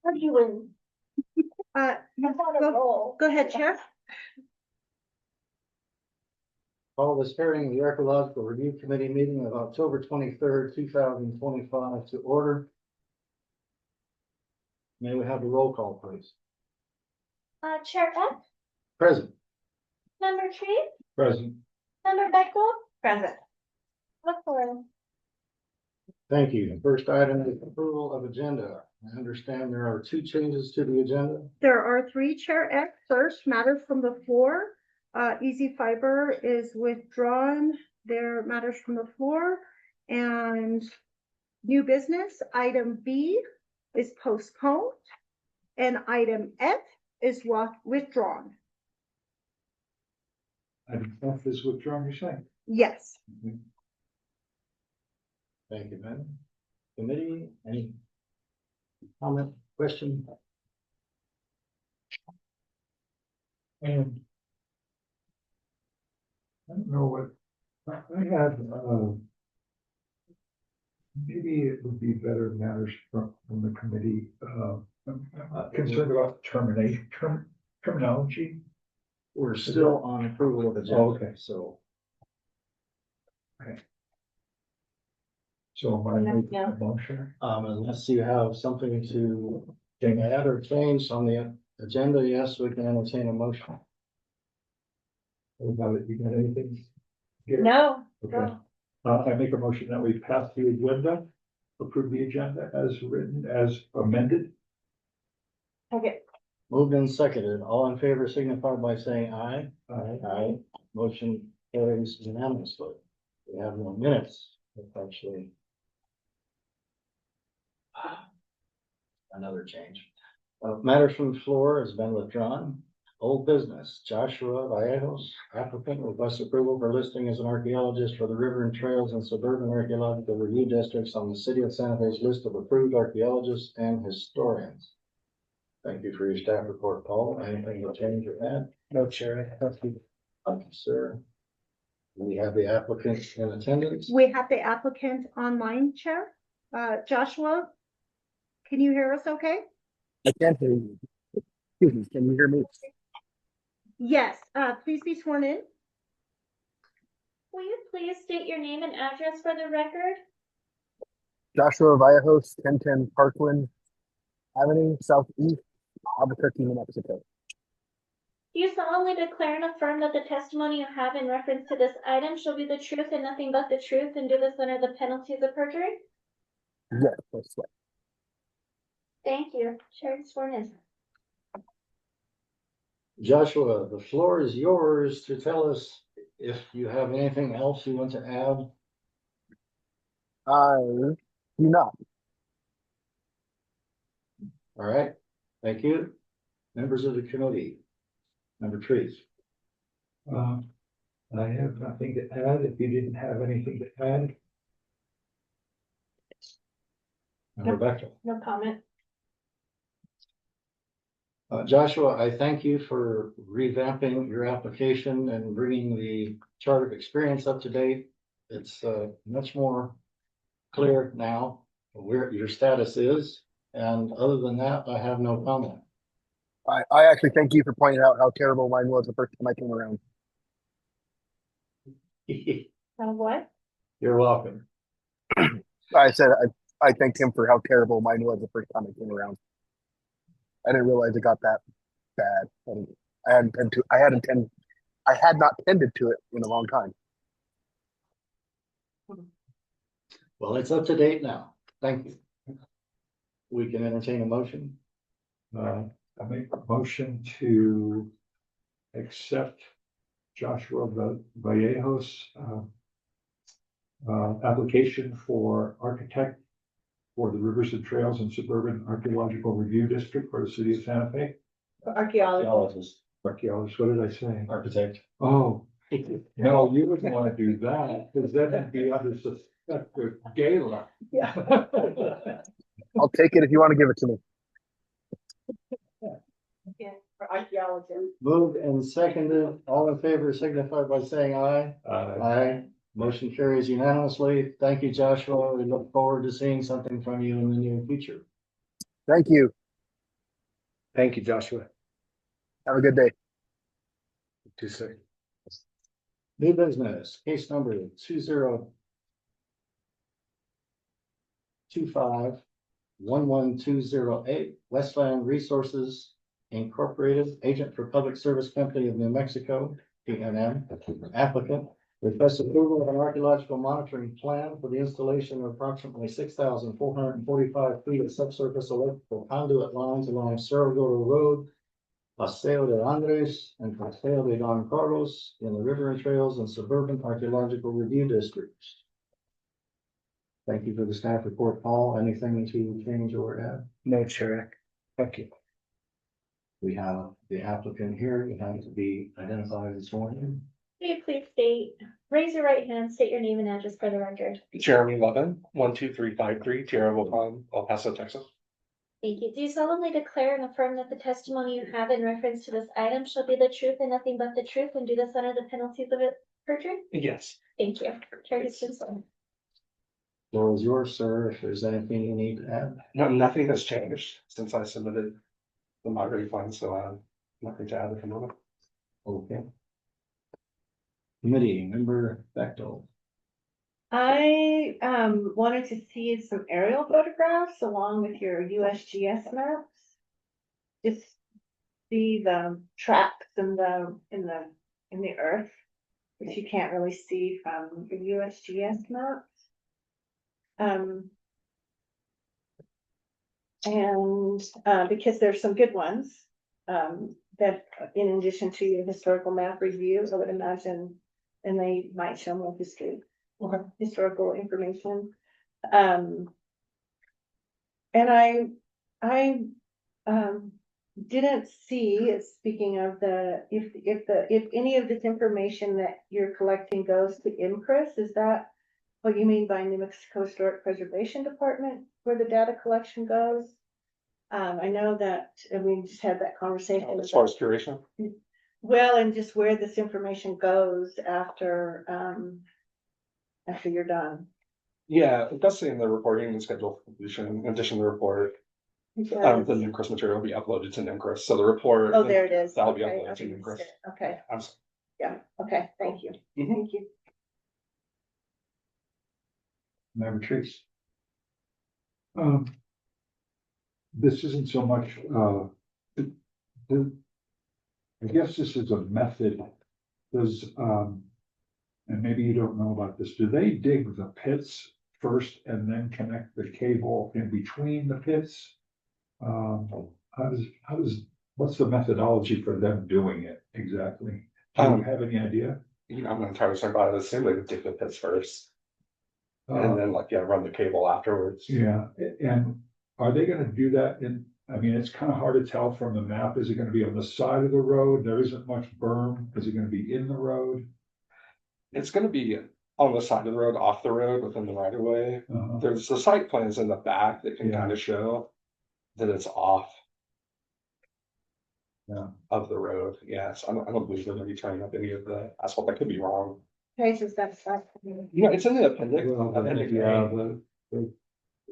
What do you win? Uh, Go go ahead, Chair. Call this hearing of the Archaeological Review Committee meeting of October 23rd, 2025 to order. May we have the roll call, please? Chair F, Present. Member Tree, Present. Member Bechtel, Present. McCoy. Thank you. First item is approval of agenda. I understand there are two changes to the agenda. There are three, Chair F. First, matters from the floor. Easy Fiber is withdrawn their matters from the floor. And new business, item B is postponed. And item F is withdrawn. Item F is withdrawn, you're saying? Yes. Thank you, madam. Committee, any comment, question? And I don't know what, I had, maybe it would be better matters from the committee, I'm concerned about terminology. We're still on approval of agenda. Oh, okay. So So am I making Yeah. a motion? unless you have something to add or change on the agenda, yes, we can entertain a motion. What about it? You got anything? Gary? No. Okay. I make a motion that we pass the agenda, approve the agenda as written, as amended. Okay. Moved and seconded. All in favor signify by saying aye. Aye. Motion carries unanimously. We have no minutes. It's actually another change. Matters from the floor has been withdrawn. Old business, Joshua Vallejos, applicant requests approval for listing as an archaeologist for the River and Trails and Suburban Archaeological Review Districts on the City of Santa Fe's list of approved archaeologists and historians. Thank you for your staff report, Paul. Anything to change or add? No, Chair. Thank you. Thank you, sir. We have the applicant in attendance. We have the applicant online, Chair. Joshua, can you hear us okay? I can't hear you. Excuse me, can you hear me? Yes, please be sworn in. Will you please state your name and address for the record? Joshua Vallejos, 1010 Parkland Avenue, Southeast, Albuquerque, New Mexico. Do you solemnly declare and affirm that the testimony you have in reference to this item shall be the truth and nothing but the truth, and do this under the penalties of perjury? Yes, that's right. Thank you. Chair is sworn in. Joshua, the floor is yours to tell us if you have anything else you want to add. I do not. All right, thank you. Members of the committee. Member Trees. I have nothing to add. If you didn't have anything to add, Member Bechtel. No comment. Joshua, I thank you for revamping your application and bringing the chart of experience up to date. It's much more clear now where your status is. And other than that, I have no comment. I actually thank you for pointing out how terrible mine was the first time I came around. What? You're welcome. I said I thanked him for how terrible mine was the first time I came around. I didn't realize it got that bad. And I had not tended to it in a long time. Well, it's up to date now. Thank you. We can entertain a motion. I make a motion to accept Joshua Vallejos application for architect for the Rivers and Trails and Suburban Archaeological Review District for the City of Santa Fe. Archaeologist. Archaeologist, what did I say? Architect. Oh, no, you wouldn't want to do that, because then it'd be under suspect of gala. Yeah. I'll take it if you want to give it to me. For archaeology. Moved and seconded. All in favor signify by saying aye. Aye. Motion carries unanimously. Thank you, Joshua. We look forward to seeing something from you in the near future. Thank you. Thank you, Joshua. Have a good day. Too soon. New business, case number 202511208, Westland Resources Incorporated, agent for Public Service Company of New Mexico, PNM, applicant. Request approval of an archaeological monitoring plan for the installation of approximately 6,445 feet of subsurface electrical conduit lines along Cerro Gordo Road, Paseo de Andres and Paseo de Don Carlos in the River and Trails and Suburban Archaeological Review Districts. Thank you for the staff report, Paul. Anything to change or add? No, Chair. Thank you. We have the applicant here. It has to be identified this morning. Will you please raise your right hand, state your name and address for the record. Jeremy Levin, 12353 Tierra Wilpon, El Paso, Texas. Thank you. Do you solemnly declare and affirm that the testimony you have in reference to this item shall be the truth and nothing but the truth, and do this under the penalties of perjury? Yes. Thank you. Chair Hutchinson. Floor is yours, sir. If there's anything you need to add. No, nothing has changed since I submitted the migratory plan, so nothing to add at the moment. Okay. Committee member Bechtel. I wanted to see some aerial photographs along with your USGS maps. Just see the tracks in the earth, which you can't really see from the USGS maps. Because there's some good ones, that in addition to your historical map reviews, I would imagine, and they might show more historical information. And I didn't see, speaking of if any of this information that you're collecting goes to IMCRIS, is that what you mean by New Mexico Historic Preservation Department, where the data collection goes? I know that, and we just had that conversation. As far as curation? Well, and just where this information goes after you're done. Yeah, it does say in the reporting and schedule for completion, in addition to the report, the NMCRIS material will be uploaded to NMCRIS. So the report. Oh, there it is. That'll be Okay, uploaded to I NMCRIS. missed it. Okay, I'm sorry. yeah, okay, thank you. Mhm. Thank you. Member Chase. This isn't so much, I guess this is a method. Does, and maybe you don't know about this, do they dig the pits first and then connect the cable in between the pits? What's the methodology for them doing it exactly? Do you have any idea? I'm not entirely sure about it. I assume they would dig the pits first. And then run the cable afterwards. Yeah, and are they gonna do that I mean, it's kind of hard to tell from the map. Is it gonna be on the side of the road? There isn't much berm. Is it gonna be in the road? It's gonna be on the side of the road, off the road, within the right of way. There's the site plans in the back that can Yeah. kind of show that it's off. Yeah. Of the road, yes. I don't believe they're gonna be turning up any of the asphalt. I could be wrong. Traces, that's. It's in the appendix. Well, Appendix A. yeah, the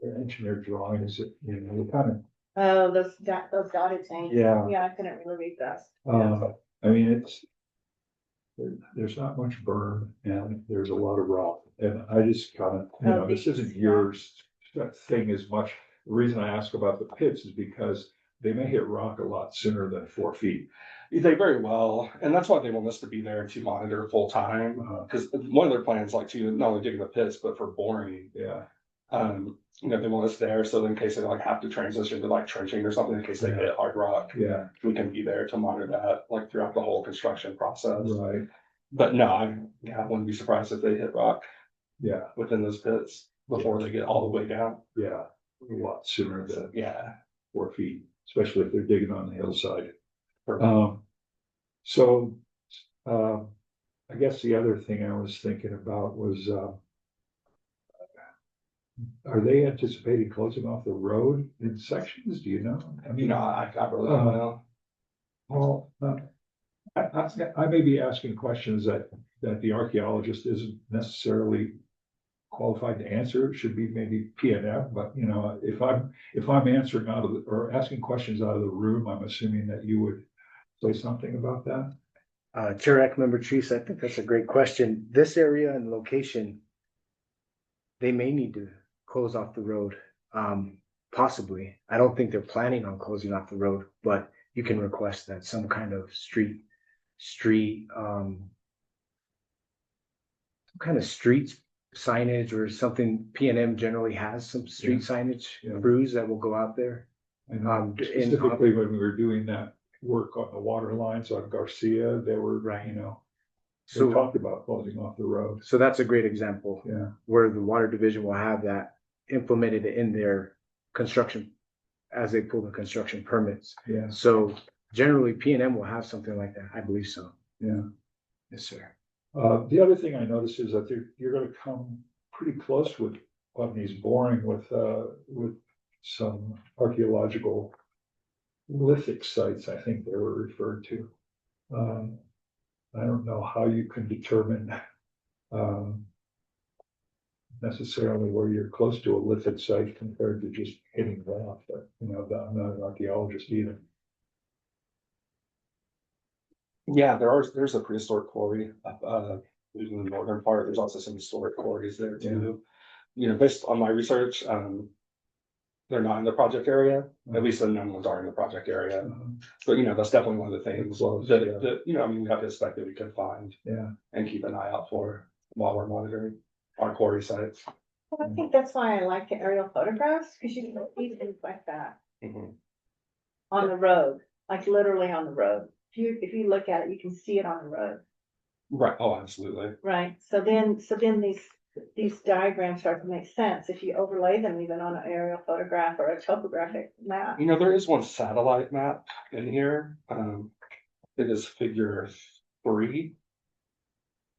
engineer drawings, kind of, Oh, those dotted things. Yeah. Yeah, I couldn't really read that. I mean, there's not much berm and there's a lot of rock. And I just kind of, this isn't your thing as much. The reason I ask about the pits is because they may hit rock a lot sooner than 4 feet. They very well, and that's why they want us to be there to monitor full time. Because one of their plans, to not only dig the pits, but for boring. Yeah. They want us there, so in case they have to transition to trenching or something, in case they hit hard rock, Yeah. we can be there to monitor that throughout the whole construction process. Right. But no, I wouldn't be surprised if they hit rock Yeah. within those pits before they get all the way down. Yeah. A lot sooner than Yeah. 4 feet, especially if they're digging on the hillside. Perfect. I guess the other thing I was thinking about was, are they anticipating closing off the road in sections? Do you know? I mean, I really don't know. well, I may be asking questions that the archaeologist isn't necessarily qualified to answer should be maybe P and F, but you know, if I'm answering out of or asking questions out of the room, I'm assuming that you would say something about that. Chair Act Member Treese, I think that's a great question. This area and location, they may need to close off the road, possibly. I don't think they're planning on closing off the road, but you can request that some kind of street, some kind of street signage or something. P&M generally has some street signage Yeah. crews that will go out there. And specifically when we were doing that work on the water lines on Garcia, they were, Right. you know, they So, talked about closing off the road. so that's a great example Yeah, where the water division will have that implemented in their construction as they pull the construction permits. yeah, So generally P&M will have something like that. I believe so. yeah. Yes, sir. The other thing I noticed is that you're gonna come pretty close with Putney's Boring with some archaeological lithic sites, I think they were referred to. I don't know how you can determine, necessarily where you're close to a lithic site compared to just hitting rock, but, you know, I'm not an archaeologist either. Yeah, there's a prehistoric quarry up in the northern part. There's also some historic quarries there too. You know, based on my research, they're not in the project area. At least the known ones are in the project area. But you know, that's definitely one of the things Close, that, yeah. that, you know, I mean, we have to expect that we can find Yeah, and keep an eye out for while we're monitoring our quarry sites. Well, I think that's why I like the aerial photographs, because you can see things like that Mhm. on the road, like literally on the road. If you look at it, you can see it on the road, Right, oh, absolutely. right? So then these diagrams start to make sense if you overlay them even on an aerial photograph or a topographic map. You know, there is one satellite map in here. It is figure 3.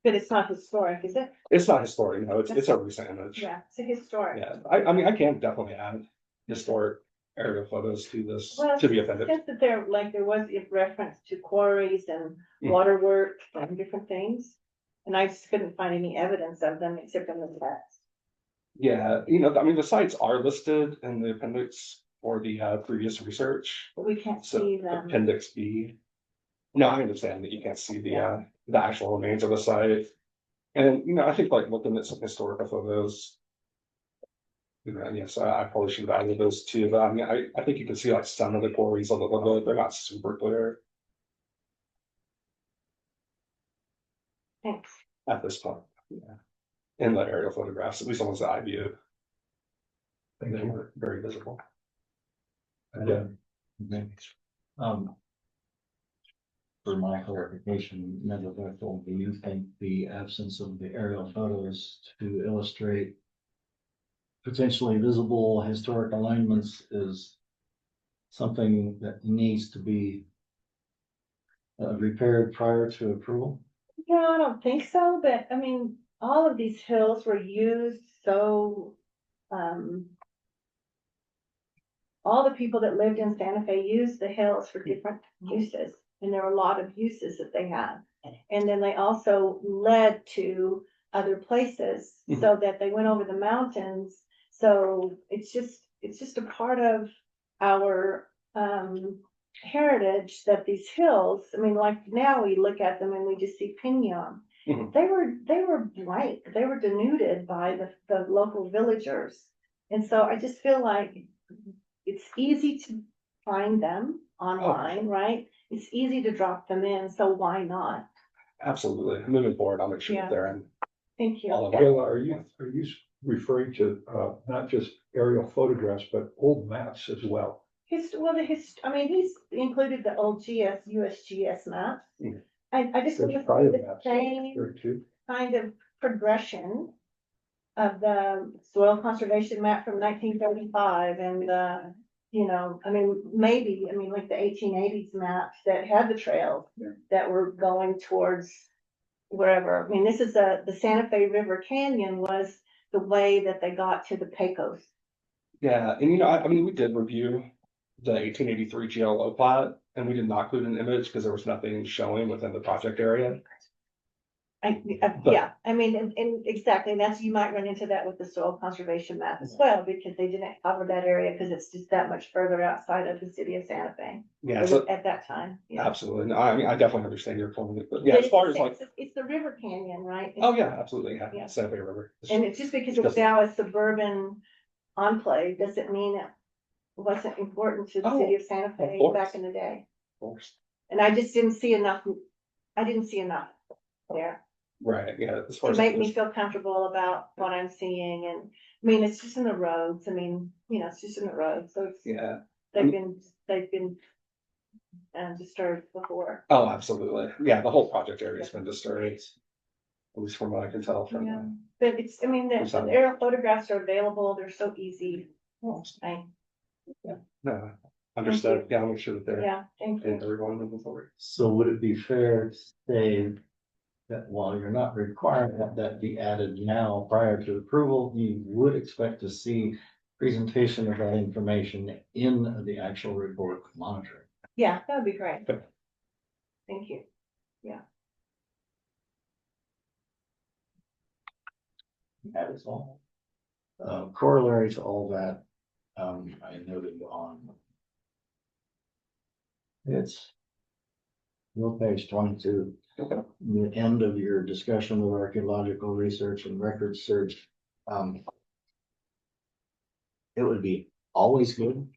But it's not historic, is it? It's not historic, no, it's a recent image. Yeah, it's a historic. Yeah, I mean, I can definitely add historic aerial photos to this, Well, to the it's appendix. just that there was a reference to quarries and waterwork and different things. And I just couldn't find any evidence of them except in the text. Yeah, you know, I mean, the sites are listed in the appendix for the previous research. But we can't So see them. appendix B. No, I understand that you can't see the actual remains of the site. And, you know, I think like looking at some historical photos. You know, yes, I probably should have added those too, but I mean, I think you can see like some of the quarries on the logo, they're not super clear Thanks. at this point. Yeah. In the aerial photographs, at least the ones that I viewed, thank they you. were very visible. And, For my clarification, Member Bethel, do you think the absence of the aerial photos to illustrate potentially visible historic alignments is something that needs to be repaired prior to approval? Yeah, I don't think so, but I mean, all of these hills were used so, all the people that lived in Santa Fe used the hills for different uses. And there were a lot of uses that they had. And then they also led to other places so that they went over the mountains. So it's just a part of our, heritage that these hills, I mean, like now we look at them and we just see Pinon. Mhm. They were blank, they were denuded by the local villagers. And so I just feel like it's easy to find them online, right? It's easy to drop them in, so why not? Absolutely. Moving forward, I'll make sure that they're in Thank you. all of our. Kayla, are you referring to, not just aerial photographs, but old maps as well? I mean, he's included the old USGS maps. Mm. I just want There's to prior see the maps same there too. kind of progression of the soil conservation map from 1935 and you know, I mean, maybe, I mean, like the 1880s maps that had the trails that were going towards wherever. I mean, this is the Santa Fe River Canyon was the way that they got to the Pecos. Yeah, and you know, I mean, we did review the 1883 GLO plat, and we did not include an image because there was nothing showing within the project area. Yeah, I mean, and exactly, and that's, you might run into that with the soil conservation map as well, because they didn't cover that area, because it's just that much further outside of the city of Santa Fe. Yeah, so At that time, yeah. absolutely. No, I mean, I definitely understand your point, but yeah, But as it's far the as like, same- it's the River Canyon, right? oh yeah, absolutely, yeah, Yeah. Santa Fe River. And it's just because it was now a suburban enclave, doesn't mean it wasn't important to the city of Santa Fe course. back in the day. Of course. And I just didn't see enough, I didn't see enough there Right, yeah, as far to as. make me feel comfortable about what I'm seeing. And I mean, it's just in the roads. I mean, it's just in the roads. So it's, Yeah, they've been disturbed before. oh, absolutely. Yeah, the whole project area's been disturbed. At least from what I can tell from. Yeah. But it's, I mean, the aerial photographs are available. They're so easy. I, No, understood. Yeah, I'll make sure that they're. yeah, thank And you. everyone moving forward. So would it be fair to say that while you're not requiring that be added now prior to approval, you would expect to see presentation of that information in the actual report monitoring? Yeah, that would be great. Okay. Thank you. That is all. Corollary to all that, I noted on. It's. Your page 22. Okay. The end of your discussion of archaeological research and record search. It would be always good.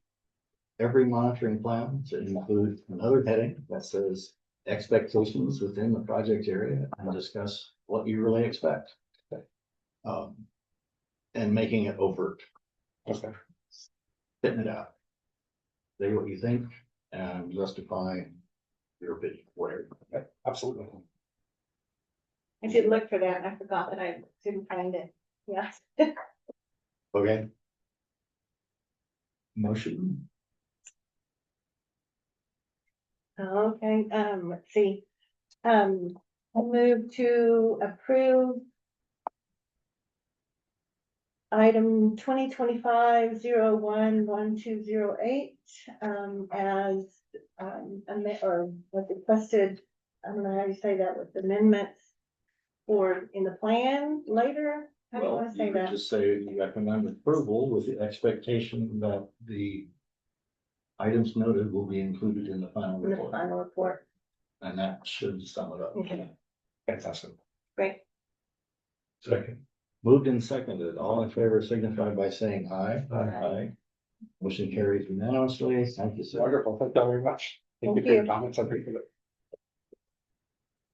Every monitoring plan to include another heading that says expectations within the project area and discuss what you really expect. And making it overt, Okay. spitting it out. Say what you think and justify your opinion, whatever. Absolutely. I did look for that and I forgot that I didn't find it. Yeah. Okay. Motion, Okay, let's see. I move to approve item 2025-01-1208, as, or was requested, I don't know how you say that, with amendments or in the plan later? How do you well, want to say you could that? just say you recommend approval with the expectation that the items noted will be included in the final In the report, final report. and that should sum it up. Okay, Fantastic. great. Second. Moved and seconded, all in favor signify by saying aye. Aye. Motion carries unanimously, thank you, sir. Wonderful. Thank you very much. Thank you Thank for your you. comments. I appreciate it.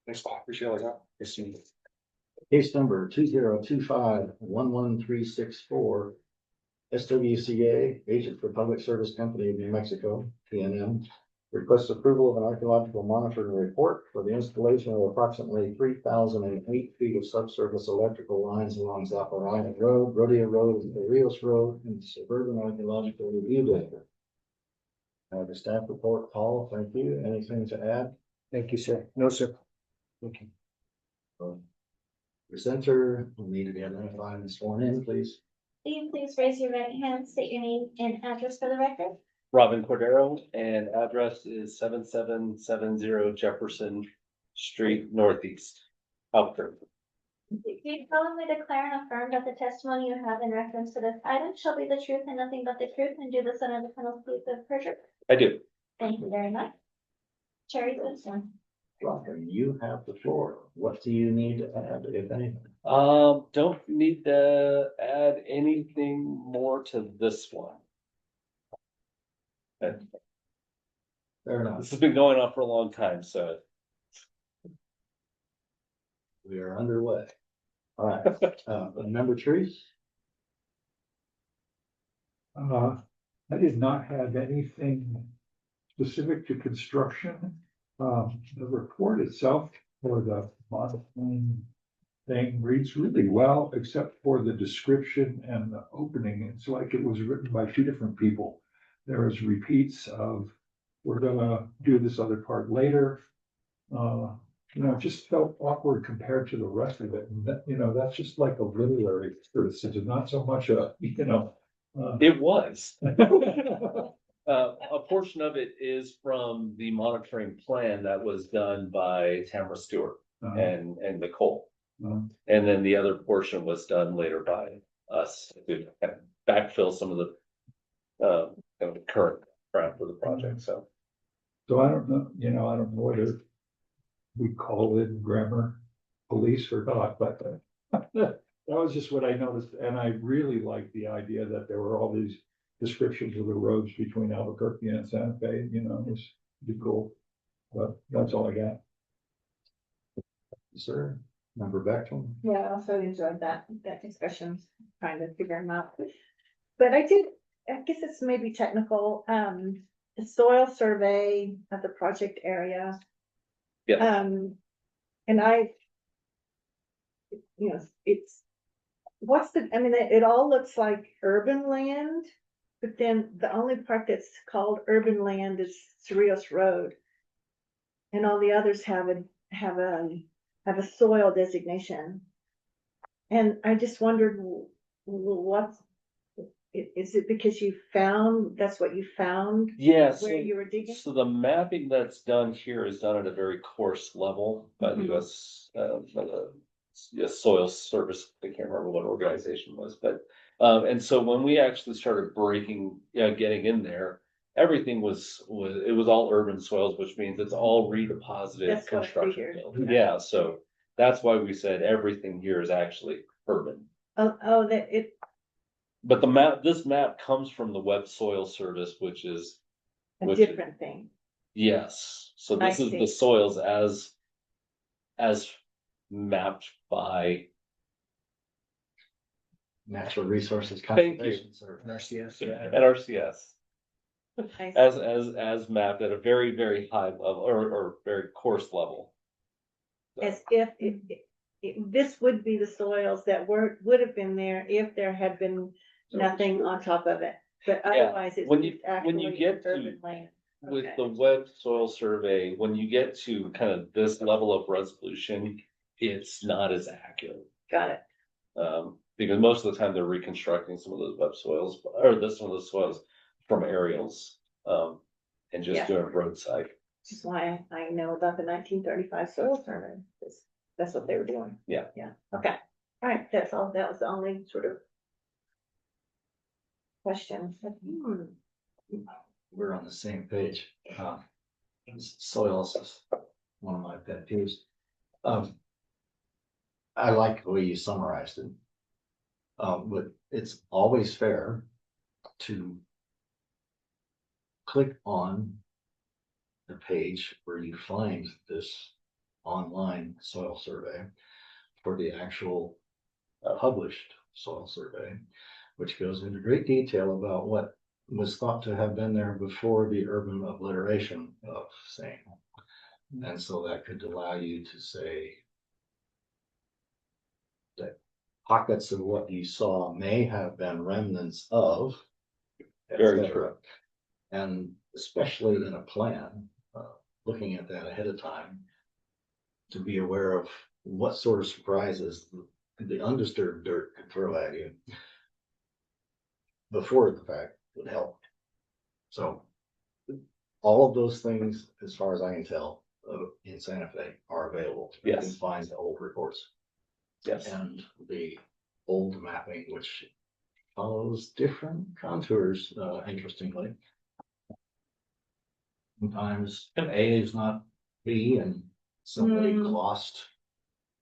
Thanks, Paul. Appreciate all that. Yes, sir. Case number 2025-11364. SWCA, Agent for Public Service Company of New Mexico, PNM, requests approval of an archaeological monitoring report for the installation of approximately 3,008 feet of subsurface electrical lines along Zaparaya Road, Rodeo Road, and Rios Road in the Suburban Archaeological Review District. The staff report, Paul, thank you. Anything to add? Thank you, sir. No, sir. Okay. Presenter will need to be identified and sworn in, please. Will you please raise your right hand, state your name and address for the record? Robin Cordero, and address is 7770 Jefferson Street Northeast, Albuquerque. Do you solemnly declare and affirm that the testimony you have in reference to this item shall be the truth and nothing but the truth, and do this under the penalty of perjury? I do. Thank you very much. Cherry Simpson. Robin, you have the floor. What do you need to add, if anything? Don't need to add anything more to this one. Fair enough. This has been going on for a long time, so. We are underway. All right, member Trees? I did not have anything specific to construction. The report itself for the monitoring thing reads really well, except for the description and the opening. It's like it was written by two different people. There is repeats of, we're gonna do this other part later. It just felt awkward compared to the rest of it. And that, that's just like a literary criticism, not so much a, It was. A portion of it is from the monitoring plan that was done by Tamara Stewart. and Nicole. Uh-huh. And then the other portion was done later by us to kind of backfill some of the kind of current ground for the project, so. So I don't know, I don't know whether we call it grammar police or not, but that was just what I noticed. And I really liked the idea that there were all these descriptions of the roads between Albuquerque and Santa Fe, it was pretty cool. But that's all I got. Sir, member Beckton? Yeah, I also enjoyed that discussion, trying to figure them out. But I guess it's maybe technical, the soil survey of the project area. Yeah. And it's, it all looks like urban land, but then the only part that's called urban land is Cerritos Road. And all the others have a soil designation. And I just wondered, is it because that's what you found Yeah, where you were digging? so the mapping that's done here is done at a very coarse level by the Mhm. US, by the Soil Service. I can't remember what organization it was, but, and so when we actually started getting in there, everything was all urban soils, which means it's all redeposited That's what I construction figured. field. Yeah, so that's why we said everything here is actually urban. But this map comes from the Web Soil Service, which is, A different thing. yes, so this I is see. the soils as mapped by. Natural Resources Thank you. Conservation Service. RCS. At RCS, I see. as mapped at a very, very high level or very coarse level. As if this would be the soils that would have been there if there had been nothing on top of it. But Yeah, otherwise, it's when you actually get to- urban land. With Okay. the web soil survey, when you get to kind of this level of resolution, it's not as accurate. Got it. Because most of the time they're reconstructing some of those web soils, or some of the soils from aerials, and just Yeah. doing roadside. Which is why I know about the 1935 soil survey, because that's what they were doing. Yeah. Yeah, okay. All right, that's all, that was the only sort of question. We're on the same page. Soils is one of my pet peeves. I like the way you summarized it. But it's always fair to click on the page where you find this online soil survey for the actual published soil survey, which goes into great detail about what was thought to have been there before the urban obliteration of saying. And so that could allow you to say that pockets of what you saw may have been remnants of. Very etc. true. And especially in a plan, looking at that ahead of time, to be aware of what sort of surprises the undisturbed dirt could throw at you before the fact would help. So all of those things, as far as I can tell, in Santa Fe are available. You can Yes. find the old reports Yes. and the old mapping, which follows different contours, interestingly. Sometimes A is not B and somebody glossed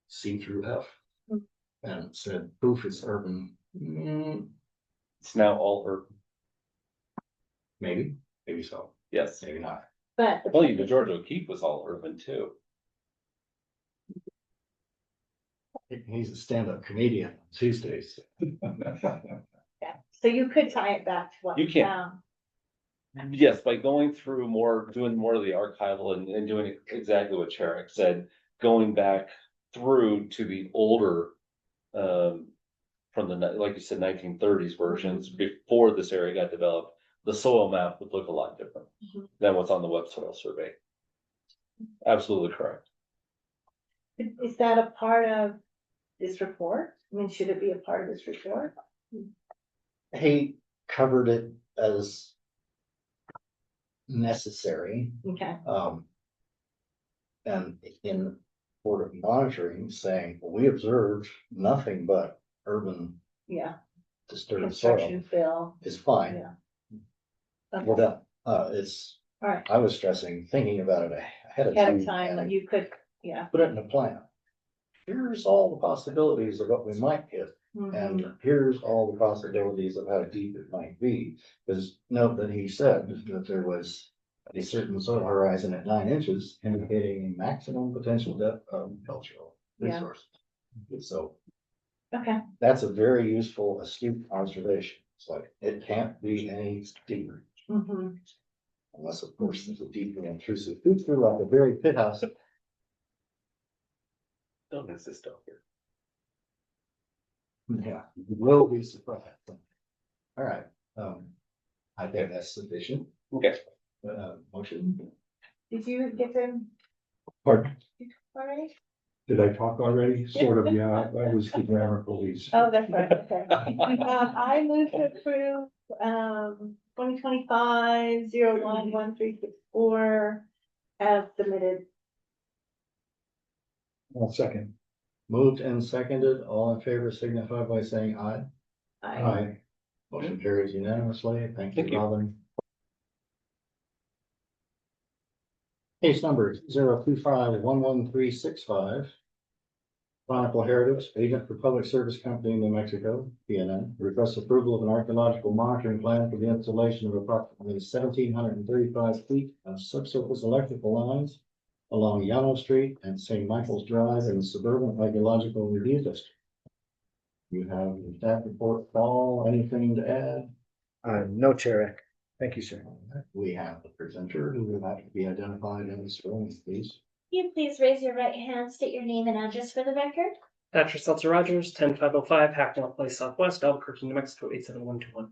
C through F. And said, poof, it's urban. It's now all urban. Maybe so, Yes. maybe not. But Well, the George O'Keefe was all urban too. He's a stand-up comedian on Tuesdays. yeah, so you could tie it back to what You you can. found. Yes, by going through doing more of the archival and doing exactly what Charrick said, going back through to the older, from the, like you said, 1930s versions, before this area got developed, the soil map would look a lot different than what's on the web soil survey. Absolutely correct. Is that a part of this report? I mean, should it be a part of this report? He covered it as necessary. Okay, And in Board of Monitoring saying, well, we observed nothing but urban Yeah, disturbed soil construction fill, is fine. yeah. We're Okay, done. It's, all right, I was stressing, thinking about it ahead of ahead of time. time, and you could, yeah. Put it in a plan. Here's all the possibilities of what we might get. Mhm. And here's all the possibilities of how deep it might be. Because note that he said that there was a certain soil horizon at 9 inches indicating a maximum potential depth of cultural Yeah. resources. So Okay, that's a very useful, astute observation. It's like, it can't be any deeper. mhm. Unless, of course, there's a deeply intrusive feature like a buried pit house. Don't insist on here. Yeah, you will be surprised. All right, I think that's sufficient. Okay. Motion. Did you get them Pardon, already? did I talk already? Sort of, yeah, that was the grammar police. Oh, that's right, okay. I move to approve, 2025-01-1364 as submitted. One second. Moved and seconded, all in favor signify by saying aye. I Motion carries unanimously. Thank you, Thank you. Robin. Case number 025-11365. Chronicle Heritage, agent for Public Service Company in New Mexico, PNN, requests approval of an archaeological monitoring plan for the installation of approximately 1,735 feet of subsurface electrical lines along Llano Street and St. Michael's Drive in the Suburban Archaeological Review District. You have the staff report, Paul, anything to add? No, Chair Eck. Thank you, sir. We have the presenter who will have to be identified in this room, please. Can you please raise your right hand, state your name and address for the record? Patrick Seltzer Rogers, 10505 Hacknell Place Southwest, Albuquerque, New Mexico, 87121.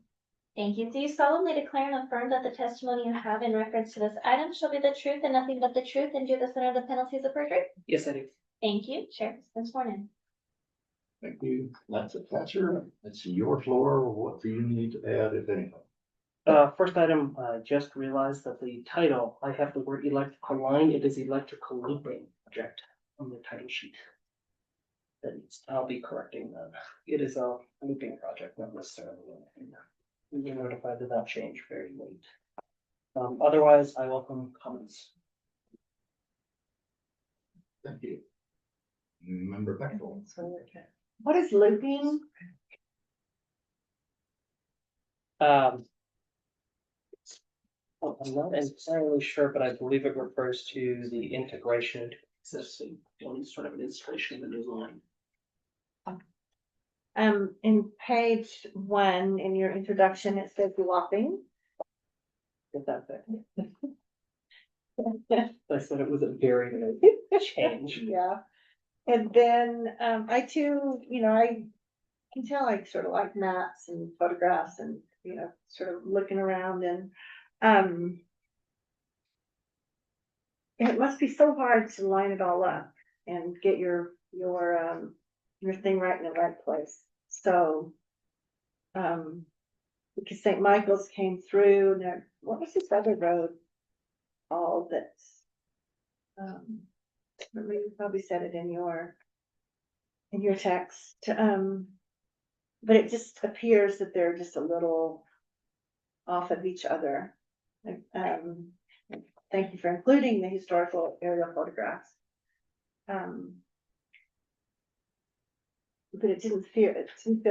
Thank you. Do you solemnly declare and affirm that the testimony you have in reference to this item shall be the truth and nothing but the truth and do this under the penalties of perjury? Yes, I do. Thank you. Chair has been sworn in. Thank you. That's it, Thatcher. It's your floor. What do you need to add, if anything? First item, I just realized that the title, I have the word electrical line, it is electrical looping project on the title sheet. I'll be correcting that. It is a looping project, not necessarily anything. We were notified of that change very late. Otherwise, I welcome comments. Thank you. Member Bechtel. What is looping? I'm not entirely sure, but I believe it refers to the integration into existing, only sort of an installation of a new line. In page 1 in your introduction, it says lopping. If that fit. I said it was a very change. Yeah. And then, I too, I can tell I sort of like maps and photographs and, sort of looking around and, it must be so hard to line it all up and get your thing right in the right place. So, because St. Michael's came through and there, what was this other road? All that's, maybe you probably said it in your text, but it just appears that they're just a little off of each other. Thank you for including the historical aerial photographs. But it didn't feel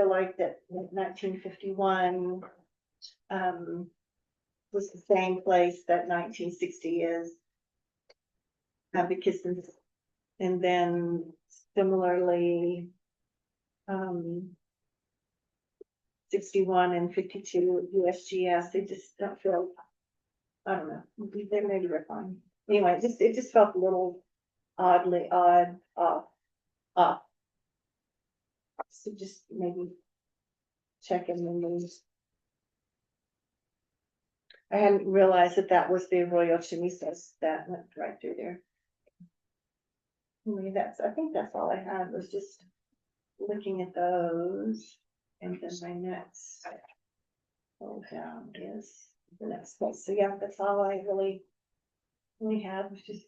like that 1951 was the same place that 1960 is. Because and then similarly 61 and 52 USGS, they just don't feel, I don't know, they maybe we're fine. Anyway, it just felt a little off. So just maybe check in the news. I hadn't realized that was the Arroyo Chamisas that went right through there. Anyway, I think that's all I had, was just looking at those. And then my next roll down is the next place. So yeah, that's all I really had, was just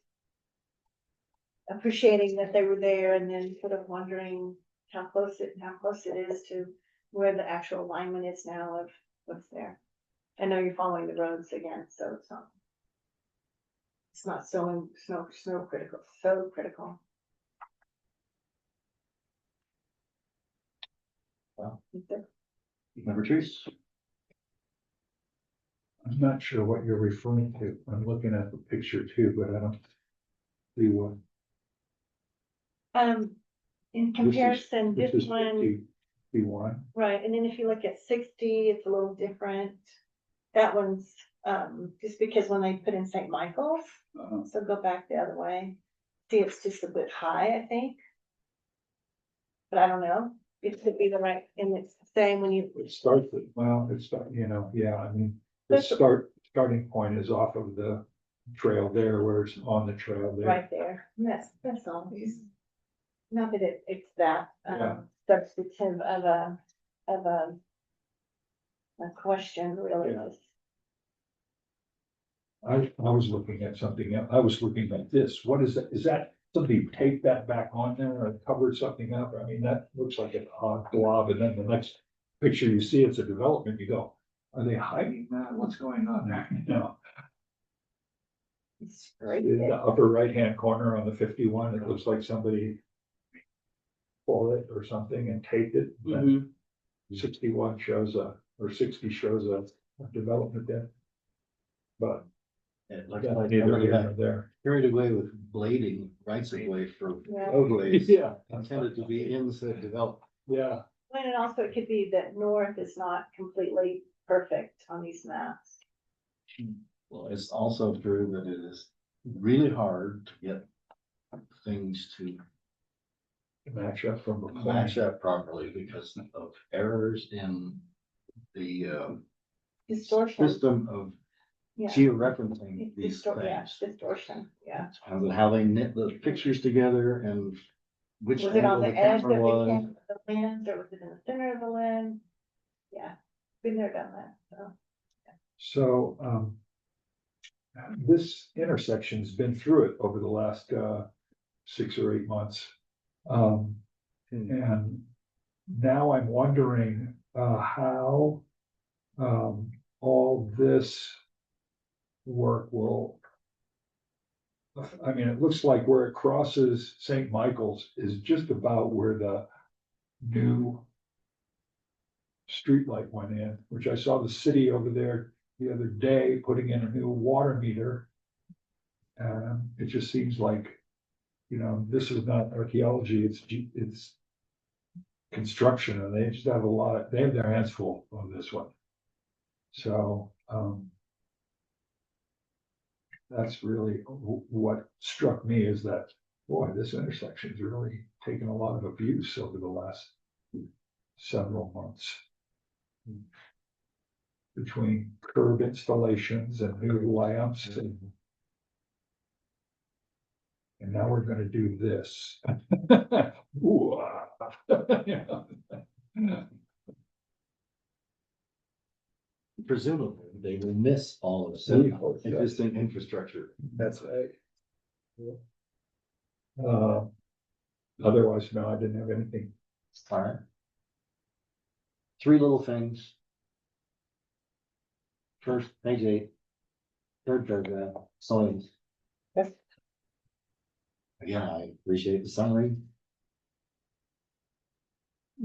appreciating that they were there and then sort of wondering how close it is to where the actual alignment is now of what's there. I know you're following the roads again, so it's not so critical. Well. Okay. Member Trees? I'm not sure what you're referring to. I'm looking at the picture too, but I don't see what. In comparison, This this is one, 51. right, and then if you look at 60, it's a little different. That one's, just because when they put in St. Michael's, so go back the other way. See, it's just a bit high, I think. But I don't know, it could be the right, and it's the same when you, It starts at, well, it's, yeah, I mean, the That's- starting point is off of the trail there, where it's on the trail there. right there, and that's all. Not that it's that, Yeah. substantive of a question, really. Yeah. I was looking at something else. I was looking at this. What is that? Is that somebody taped that back on there or covered something up? I mean, that looks like an odd blob. And then the next picture you see, it's a development. You go, are they hiding that? What's going on there? You know, It's right in the there. upper right-hand corner on the 51, it looks like somebody pulled it or something and taped it. Then 61 shows or 60 shows a development there. But It looks yeah, like neither somebody here nor got there. carried away with blading rights of way for Yeah. roadways Yeah. intended to be in said development. Yeah. And also it could be that north is not completely perfect on these maps. Well, it's also true that it is really hard to get things to Match up from the match plan. up properly because of errors in the Distortion. system of Yeah. georeferencing these Yeah, things. distortion, yeah. How they knit the pictures together and which Was it on angle the edge of camera was. the lens or was it in the center of the lens? Yeah, been there, done that, so. So, this intersection's been through it over the last, 6 or 8 months. And now I'm wondering, how, all this work will. I mean, it looks like where it crosses St. Michael's is just about where the new streetlight went in, which I saw the city over there the other day putting in a new water meter. And it just seems like, you know, this is not archaeology, it's construction, and they just have they have their hands full on this one. So, that's really what struck me is that, boy, this intersection's really taken a lot of abuse over the last several months. Between curb installations and new lamps and now we're gonna do this. Ooh, yeah. Presumably, they will miss all of We the hope so. existing infrastructure. That's right. Otherwise, no, I didn't have anything. All right. 3 little things. First, page 8. Third paragraph, soils. Yes. Again, I appreciate the summary.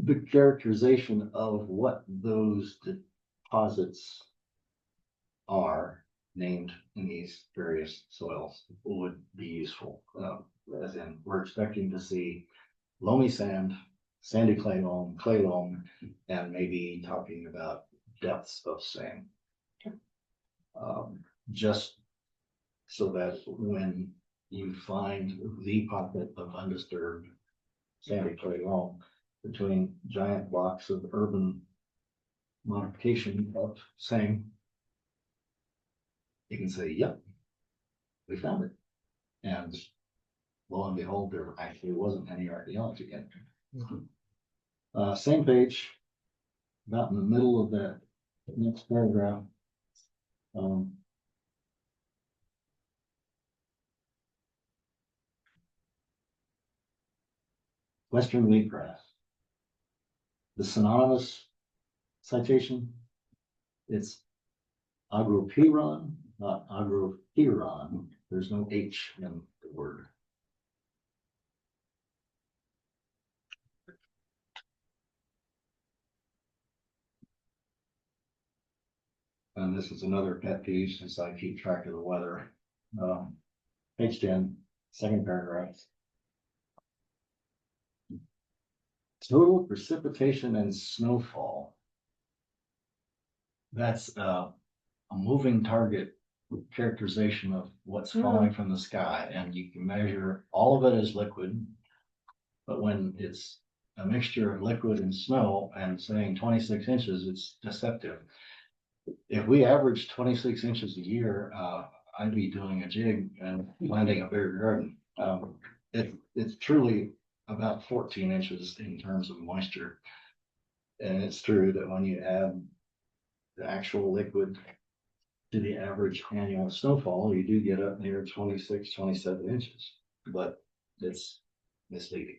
The characterization of what those deposits are named in these various soils would be useful. As in, we're expecting to see loamy sand, sandy clay loam, and maybe talking about depths of sand. Just so that when you find the pocket of undisturbed sandy clay loam between giant blocks of urban modification of same, you can say, yep, we found it. And lo and behold, there actually wasn't any archaeology in it. Same page, about in the middle of that next paragraph. Western wheatgrass. The synonymous citation, it's agropyron, not agropyron. There's no H in the word. And this is another pet peeve since I keep track of the weather. Page 10, second paragraph. Total precipitation and snowfall. That's a moving target characterization of what's falling from the sky, and you can measure all of it as liquid. But when it's a mixture of liquid and snow and saying 26 inches, it's deceptive. If we average 26 inches a year, I'd be doing a jig and planting a bigger garden. It's truly about 14 inches in terms of moisture. And it's true that when you add the actual liquid to the average annual snowfall, you do get up near 26, 27 inches, but it's misleading.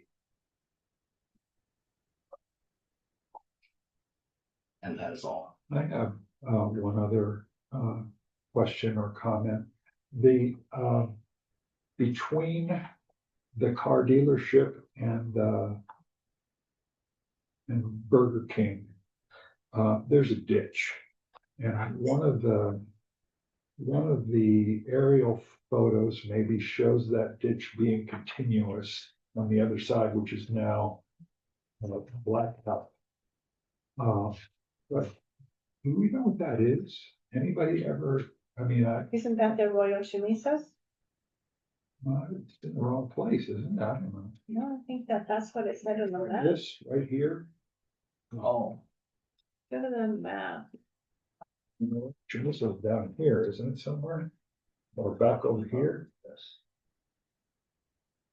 And that is all. I have one other question or comment. The between the car dealership and Burger King, there's a ditch, and one of the aerial photos maybe shows that ditch being continuous on the other side, which is now blacktop. But do we know what that is? Anybody ever? I mean, Isn't that the Royal Chamisas? it's in the wrong place, isn't it? I don't know. No, I think that's what it said on the map. This right here. Oh, Go to the map. Chamiso's down here, isn't it somewhere? Or back over here? yes.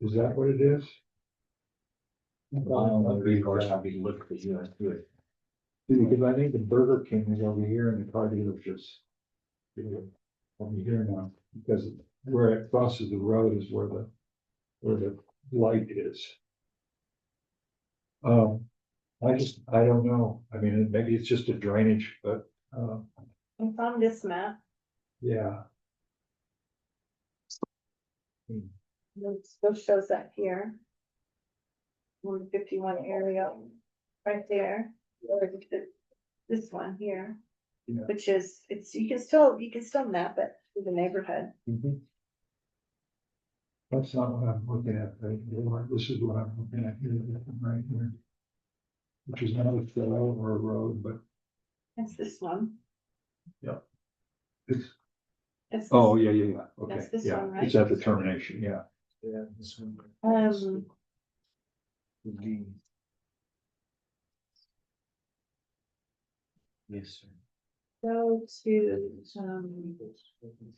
Is that what it is? Recourse, I'll be looking for you. I do it. Because I think the Burger King is over here and the car dealership's over here now, because where it crosses the road is where the light is. I don't know. I mean, maybe it's just a drainage, but, It's on this map. yeah. It still shows that here. 151 area, right there, or this one here. Yeah. Which is, you can still map it to the neighborhood. That's not what I'm looking at, right here. This is what I'm looking at here, right here. Which is not a trail or a road, but That's this one. it's, It's oh, this- yeah, okay, That's this yeah, one, right? it's at the termination, yeah. Yeah, this one. Um, Yes, sir. go to,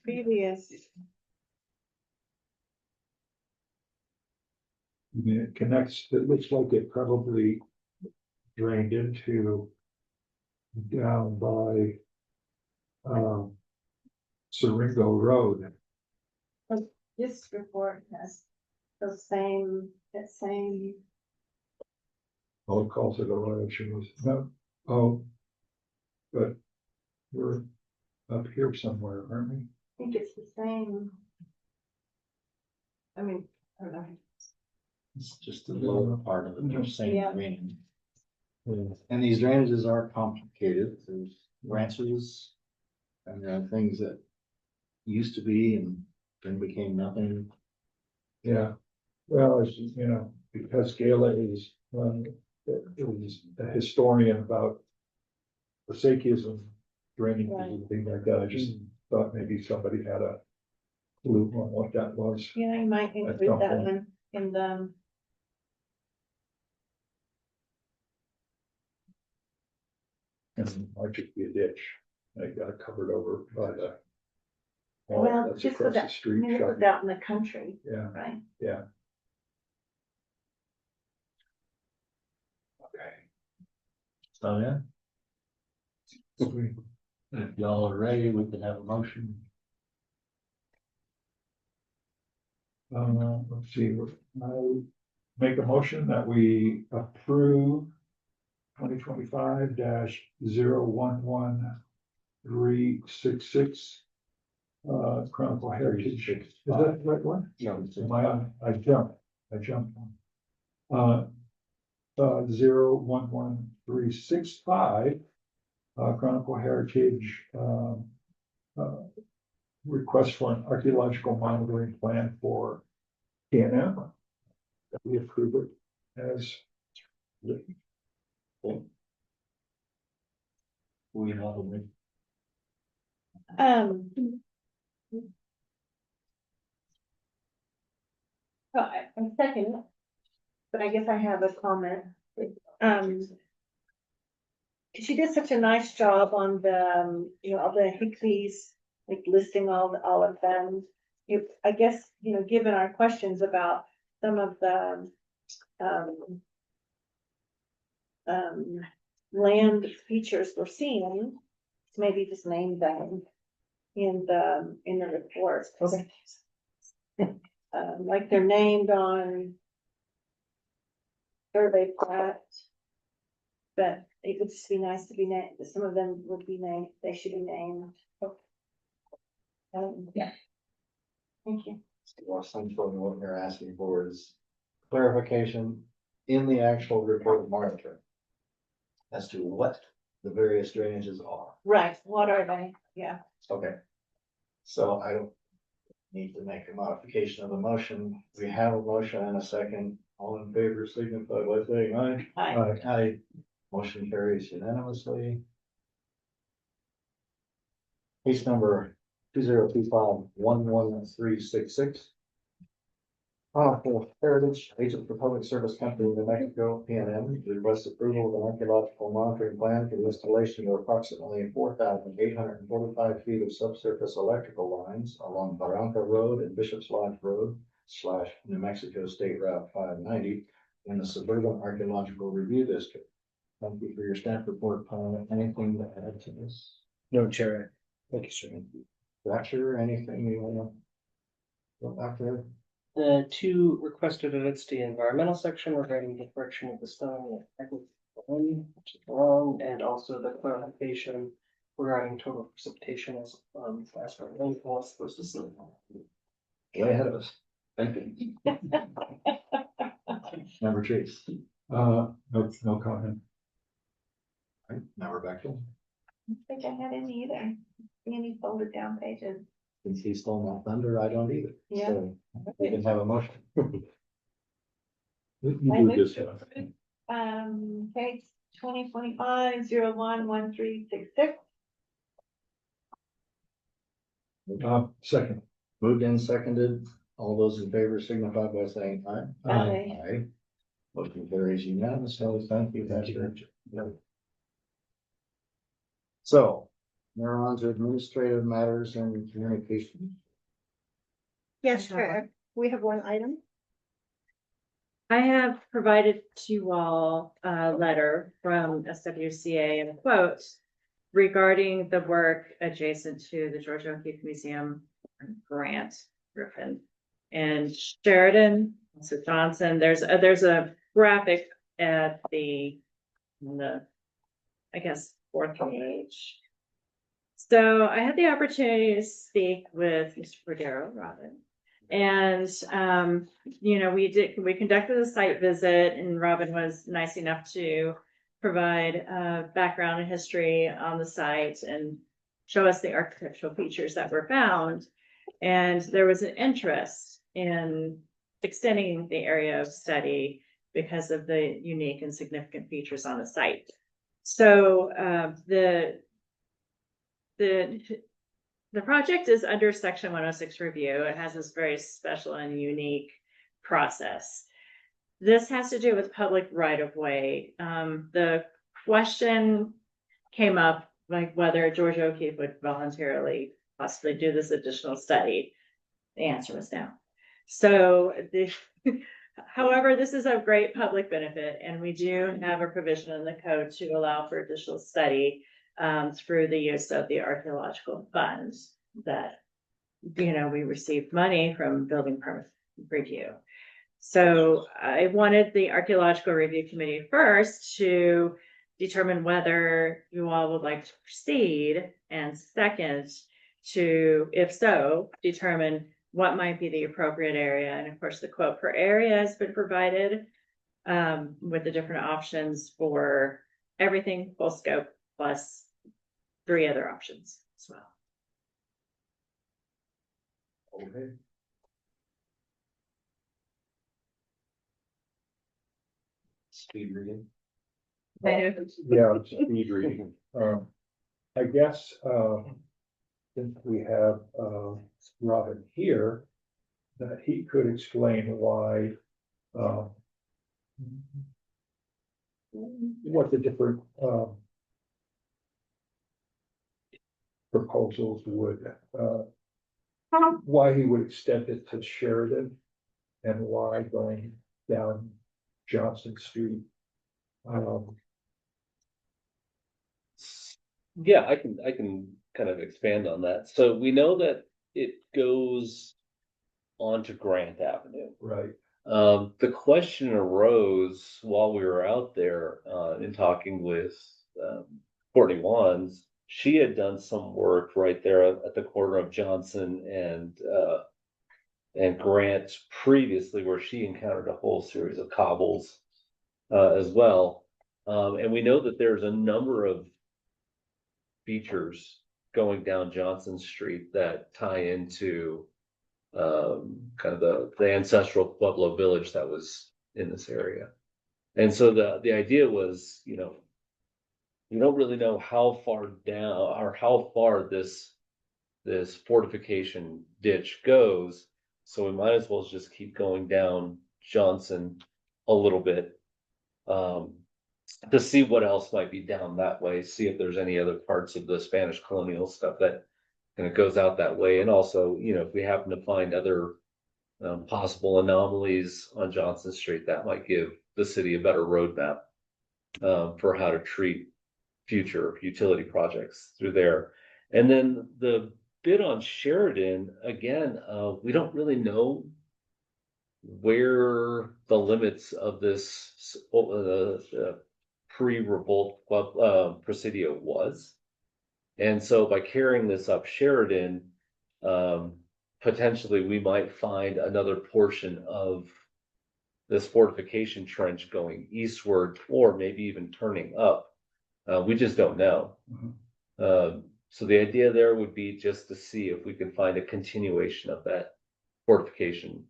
previous, I mean, it connects, it looks like it probably drained into down by Siringo Road. this report has the same, that same, Oh, it calls it a royal Chimneys. No, oh, but we're up here somewhere, aren't we? I think it's the same. I mean, I don't know. It's just the lower part of the same Yeah. drainage. And these drainages are complicated. There's branches. And there are things that used to be and then became nothing. Yeah, well, it's, you know, because Gala is a historian about Passaicism, drainage and things like that. I just thought maybe somebody had a clue on what that was. Yeah, I might some include that point. one in the, And it might just be a ditch. I got it covered over by the. Oh, well, that's just across so the that, I street. mean, it was shop. out in the country, Yeah, right? yeah. Okay. So, yeah, Sweet. if y'all are ready, we can have a motion. Let's see, make a motion that we approve 2025-011366 Chronicle Heritage. Is that the right one? No, it's- Am I on? I jumped. Uh, 011365 Chronicle Heritage, request for an archaeological monitoring plan for K&M. That we approve it as written. We have a I'm second, but I guess I have a comment. She did such a nice job on the, all the Hickeys, like listing all of them. I guess, given our questions about some of the, land features we're seeing, maybe just name them in the report. Okay. Like they're named on survey plat. But it would just be nice to be named, some of them would be named, they should be named. Yeah. Thank you. Essentially, what you're asking for is clarification in the actual report of monitoring as to what the various drainages are. Right, what are they? Yeah. Okay. So I don't need to make a modification of the motion. We have a motion and a second. All in favor, signify by saying aye. Aye. Aye. Motion carries unanimously. Case number 2025-11366. Chronicle Heritage, agent for Public Service Company of New Mexico, PNM, requests approval of an archaeological monitoring plan for the installation of approximately 4,845 feet of subsurface electrical lines along Barranca Road and Bishop's Lodge Road / New Mexico State Route 590 in the Suburban Archaeological Review District. Thank you for your staff report, Paul. Anything to add to this? No, Chair. Thank you, sir. Thatcher, anything you want to go after? The two requested edits to the environmental section regarding the correction of the stone, which is wrong, and also the clarification regarding total precipitation as last rainfall is supposed to see. Way ahead of us. Thank you. Number Chase. No comment. Right, now we're back to him. I don't think I had any either. Any folded down pages. Since he stole my thunder, I don't either. Yeah. So we can have a motion. You I do moved this to one. approve, case 2025-011366. Second. Moved and seconded. All those in favor signify by saying aye. Aye. Aye. Motion carries unanimously. Thank you, Thatcher. So, we're on to administrative matters and communication. Yes, Chair. We have one item. I have provided to you all a letter from SWCA and a quote regarding the work adjacent to the Georgia O'Keeffe Museum grant, Griffin and Sheridan, so Johnson. There's a graphic at I guess, fourth page. So I had the opportunity to speak with Mr. Cordero, Robin. And, we conducted a site visit and Robin was nice enough to provide background and history on the site and show us the architectural features that were found. And there was an interest in extending the area of study because of the unique and significant features on the site. So the project is under Section 106 review. It has this very special and unique process. This has to do with public right-of-way. The question came up like whether Georgia O'Keeffe would voluntarily possibly do this additional study. The answer was no. So however, this is of great public benefit, and we do have a provision in the code to allow for additional study through the use of the archaeological funds that, we received money from building permit review. So I wanted the archaeological review committee first to determine whether you all would like to proceed, and second, to, if so, determine what might be the appropriate area. And of course, the quote per area has been provided with the different options for everything, full scope, plus 3 other options as well. Okay. Speed reading. Yeah, it's speed reading. I guess, since we have, Robin here, that he could explain why, what the different, proposals would, why he would extend it to Sheridan and why going down Johnson Street. Yeah, I can kind of expand on that. So we know that it goes onto Grant Avenue. Right. The question arose while we were out there, in talking with, Courtney Wands. She had done some work right there at the corner of Johnson and Grant previously, where she encountered a whole series of cobbles, as well. And we know that there's a number of features going down Johnson Street that tie into kind of the ancestral Pueblo village that was in this area. And so the idea was, you know, we don't really know how far down or how far this fortification ditch goes. So we might as well just keep going down Johnson a little bit, to see what else might be down that way, see if there's any other parts of the Spanish colonial stuff that kind of goes out that way. And also, you know, if we happen to find other possible anomalies on Johnson Street, that might give the city a better roadmap for how to treat future utility projects through there. And then the bit on Sheridan, again, we don't really know where the limits of this pre-revolt Presidio was. And so by carrying this up Sheridan, potentially we might find another portion of this fortification trench going eastward, or maybe even turning up. We just don't know. So the idea there would be just to see if we can find a continuation of that fortification.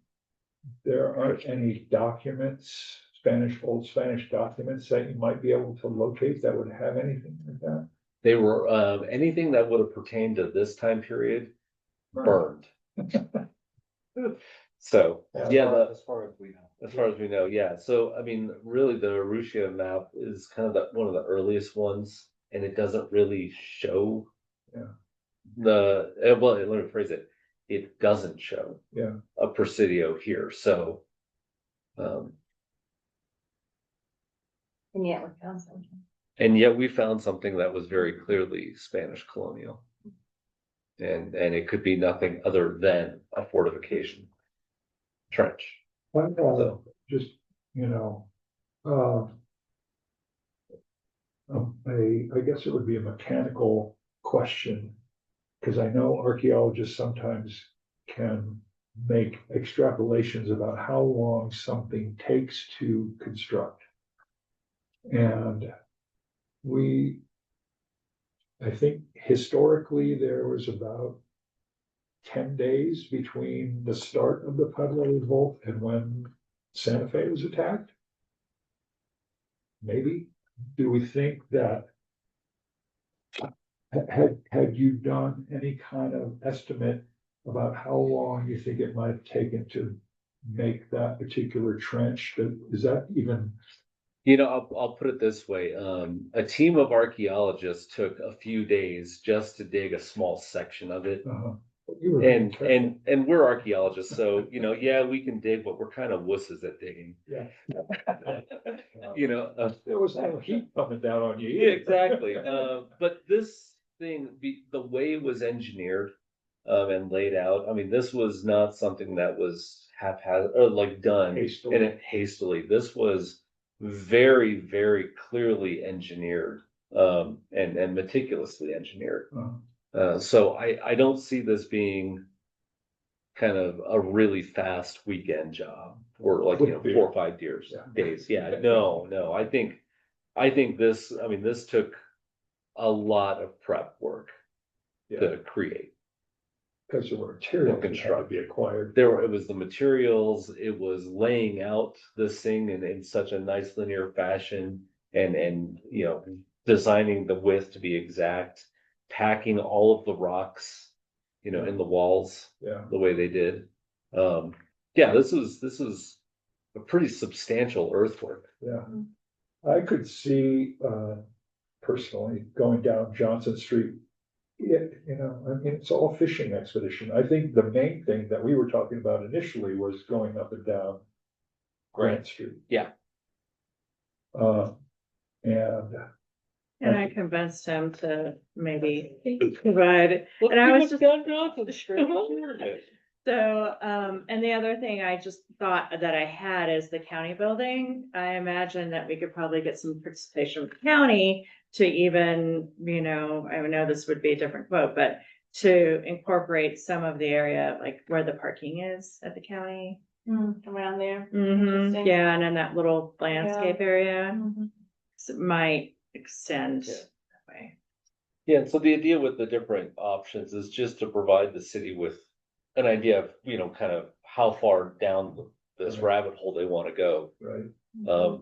There aren't any documents, old Spanish documents that you might be able to locate that would have anything like that? They were, anything that would have pertained to this time period burned. So, yeah, As far as we know. as far as we know, yeah. So, I mean, really, the Arusha map is kind of one of the earliest ones, and it doesn't really show well, let me phrase it. It doesn't show a Presidio here. So, And yet we found something. and yet we found something that was very clearly Spanish colonial. And it could be nothing other than a fortification trench. Well, just, you know, I guess it would be a mechanical question, because I know archaeologists sometimes can make extrapolations about how long something takes to construct. And I think historically there was about 10 days between the start of the Pueblo Revolt and when Santa Fe was attacked. Maybe. Do we think that, had you done any kind of estimate about how long you think it might have taken to make that particular trench? Is that even? You know, I'll put it this way. A team of archaeologists took a few days just to dig a small section of it. And we're archaeologists, so, you know, yeah, we can dig, but we're kind of wusses at digging. Yeah. You know, There was no heat coming down on you. yeah, exactly. But this thing, the way it was engineered and laid out, I mean, this was not something that was haphazard, or like done Hastily. in it hastily. This was very, very clearly engineered, and meticulously engineered. So I don't see this being kind of a really fast weekend job or like, 4 or 5 years, days. Yeah, no, I think this, I mean, this took a lot of prep work to create. Because there were materials that had to be acquired. It was the materials, it was laying out this thing in such a nice linear fashion and, designing the width to be exact, packing all of the rocks, in the walls. Yeah. The way they did. This is a pretty substantial earthwork. Yeah. I could see, personally, going down Johnson Street. It's all fishing expedition. I think the main thing that we were talking about initially was going up and down Grant Street. Yeah. And I convinced him to maybe provide, and I was just. So, and the other thing I just thought that I had is the county building. I imagine that we could probably get some participation from the county to even, I know this would be a different quote, but to incorporate some of the area, like where the parking is at the county. Around there. Mm-hmm. Yeah, and in that little landscape area. So it might extend that way. Yeah, so the idea with the different options is just to provide the city with an idea of, kind of how far down this rabbit hole they want to go. Right. And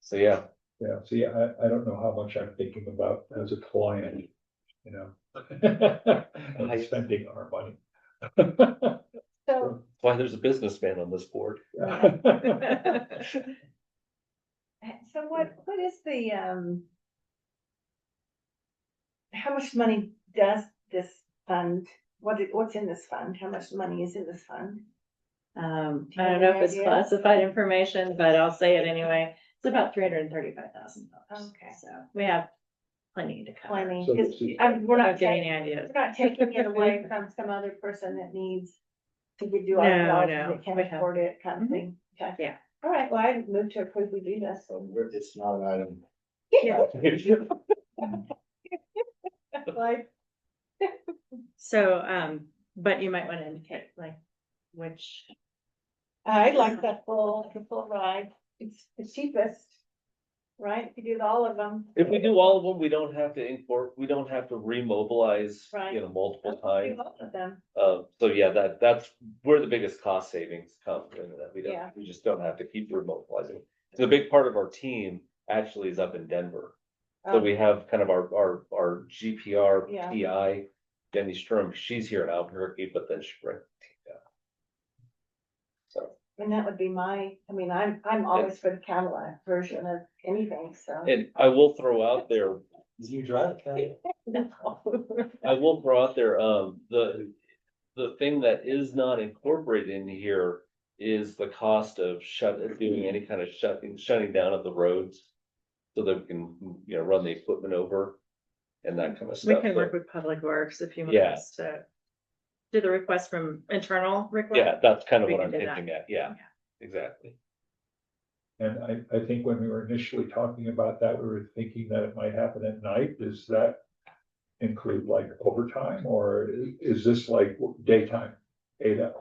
so, yeah. Yeah, see, I don't know how much I'm thinking about as a client, and spending our money. So, That's why there's a businessman on this board. so what is the, how much money does this fund, what's in this fund? How much money is in this fund? I don't know if it's classified information, but I'll say it anyway. It's about $335,000. Okay. So we have plenty to cover. Plenty, So because this is- we're not Getting taking, any ideas. we're not taking it away from some other person that needs to do No, our jobs, no, that can't we have- afford it kind of Mhm. thing. Okay. Yeah. All right, well, I moved to approve we do this, so. It's not an item. Yeah. Like, So, but you might want to indicate like which, I like the full ride. It's the cheapest, right? If you do all of them. If we do all of them, we don't have to remobilize, Right. multiple Do times. all of them. So yeah, that's where the biggest cost savings come, and that Yeah. we just don't have to keep remobilizing. So a big part of our team actually is up in Denver. So we have kind of our GPR Yeah. PI, Jenny Strum, she's here in Albuquerque, but then she brings the team down. So, And that would be I'm always for the Cadillac version of anything, so. and I will throw out there, You drive, Kelly? I will throw out there, the thing that is not incorporated in here is the cost of doing any kind of shutting down of the roads. So that we can, run the equipment over and that kind of we stuff. can So, work with Public Works if you want Yeah. us to do the request from internal request. yeah, that's kind of We what can I'm do that. hinting at. Yeah, exactly. And I think when we were initially talking about that, we were thinking that it might happen at night. Does that include like overtime, or is this like daytime?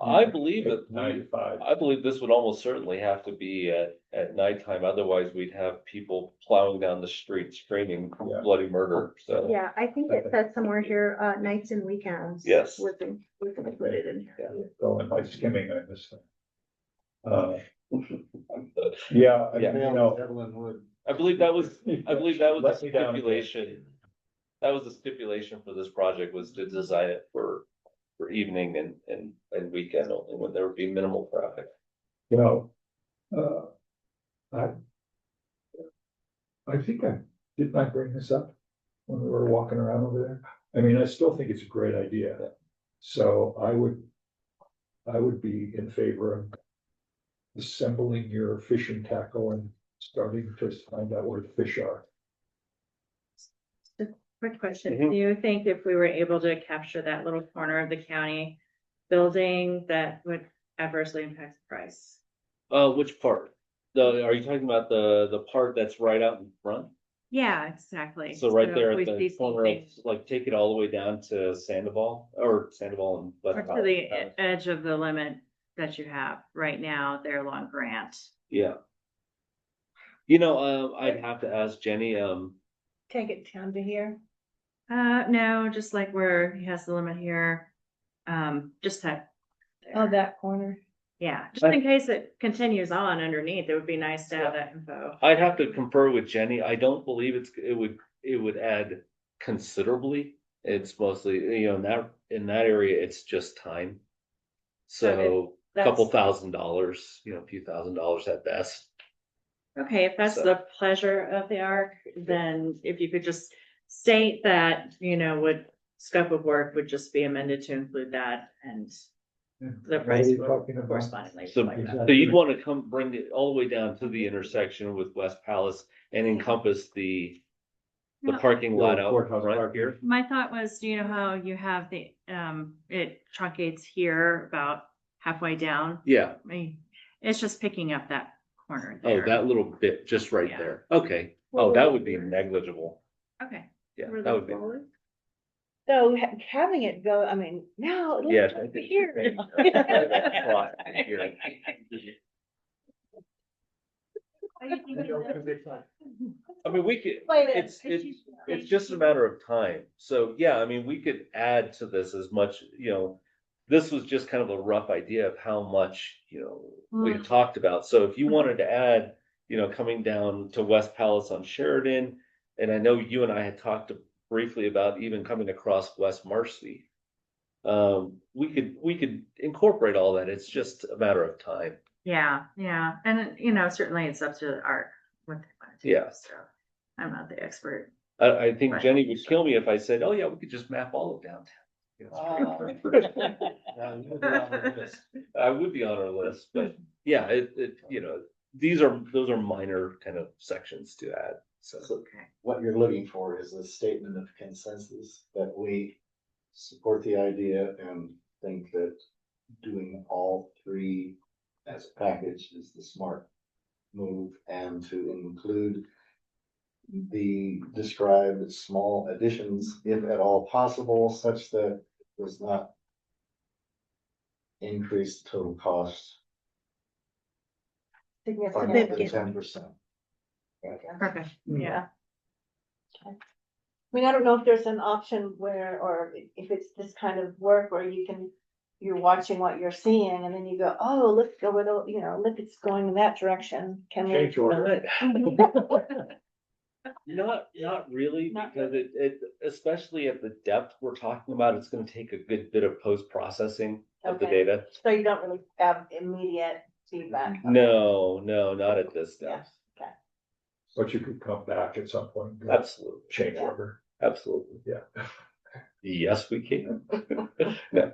I believe that 9 to 5. I believe this would almost certainly have to be at nighttime. Otherwise, we'd have people plowing down the street screaming Yeah. bloody murder. So, Yeah, I think it says somewhere here, nights and weekends. Yes. Was included in here. yeah. Going by skimming on this thing. Yeah, Evelyn Wood. I believe that was the Let me down again. stipulation. That was the stipulation for this project, was to design it for evening and weekend only, when there would be minimal traffic. I think didn't I bring this up when we were walking around over there? I mean, I still think it's a great idea. So I would be in favor of assembling your fishing tackle and starting to find out where the fish are. Quick question, Mhm. do you think if we were able to capture that little corner of the county building that would adversely impact the price. Which part? Are you talking about the part that's right out in front? Yeah, exactly. So right there if at we the see corner of, something- like, take it all the way down to Sandoval and West Or to Palace. the edge of the limit that you have right now there along Grant. Yeah. I'd have to ask Jenny, Take it down to here. No, just like where he has the limit here. Just that. Oh, that corner. Yeah, just in case it continues on underneath, it would be nice to have that info. I'd have to confer with Jenny. I don't believe it would add considerably. It's mostly, in that area, it's just time. So a couple $1,000s, a few $1,000s at best. Okay, if that's So- the pleasure of the ARC, then if you could just state that, would scope of work would just be amended to include that and the What are price you will talking about? correspondingly. So, reflect that. so you'd want to bring it all the way down to the intersection with West Palace and encompass the No. parking lot out Courthouse front parking. here. My thought was, how you have the, it truncates here about halfway down. Yeah. I mean, it's just picking up that corner Oh, there. that little bit just right Yeah. there. Okay. Oh, that would be negligible. Okay. Yeah, Were that they would be. forward? So having it go, I mean, now it Yeah. looks over here. I mean, we could, Wait a minute. it's just a matter of time. So, yeah, I mean, we could add to this as much, this was just kind of a rough idea of how much, we had talked about. So if you wanted to add, coming down to West Palace on Sheridan, and I know you and I had talked briefly about even coming across West Marcy. We could incorporate all that. It's just a matter of time. Yeah, and certainly it's up to the ARC what they want to do. Yeah. So I'm not the expert. I think Right. Jenny would kill me if I said, oh yeah, we could just map all of downtown. I would be on our list, but yeah, those are minor kind of sections to add. So What you're looking for is a statement of consensus that we support the idea and think that doing all three as a package is the smart move, and to include the described small additions, if at all possible, such that it does not increase the total cost by more than Significant. 10%. Perfect. Yeah. I mean, I don't know if there's an option where, or if it's this kind of work where you're watching what you're seeing and then you go, oh, let's go with, look, it's going in that direction. Can we? Change order. Not really, Not because it, especially at the depth we're talking about, it's gonna take a good bit of post-processing of the Okay. data. So you don't really have immediate feedback. No, not at this depth. But you could come back at some point. and Absolutely, Change order. absolutely. Yeah. Yes, we can. No.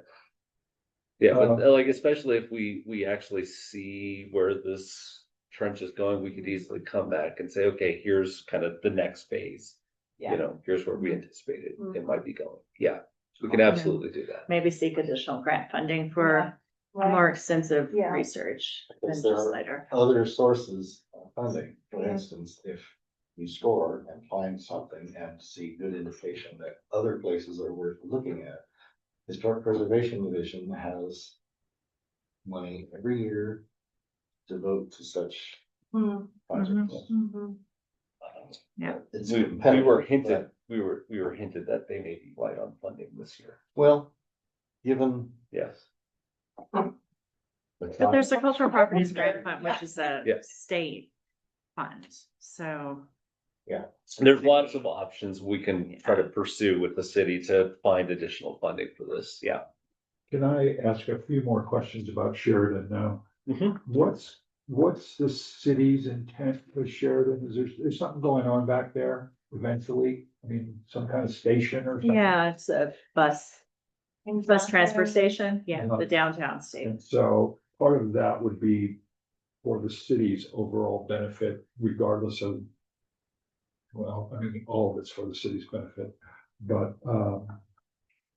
Yeah, but like, especially if we actually see where this trench is going, we could easily come back and say, okay, here's kind of the next phase. Yeah. Here's where we anticipated it Mhm. might be going. Yeah, we can absolutely do that. Maybe seek additional grant funding for Right. more extensive Yeah. research than Because there just are later. other sources of funding. For Yeah. instance, if you score and find something and see good indication that other places are worth looking at, Historic Preservation Division has money every year to devote to such Hmm. projects. Mhm. Yeah. It's We competitive, were hinted, but- we were hinted that they may be light on funding this year. Well, given. Yes. But there's the cultural properties grant fund, which is a Yes. state fund, so. There's lots of options we can try to pursue with the city to find additional funding for this. Yeah. Can I ask a few more questions about Sheridan now? Mhm. What's the city's intent with Sheridan? There's something going on back there eventually? I mean, some kind of station or something? Yeah, it's a bus transfer station, yeah, Uh-huh. the downtown station. And so part of that would be for the city's overall benefit regardless of, well, I mean, all of it's for the city's benefit, but,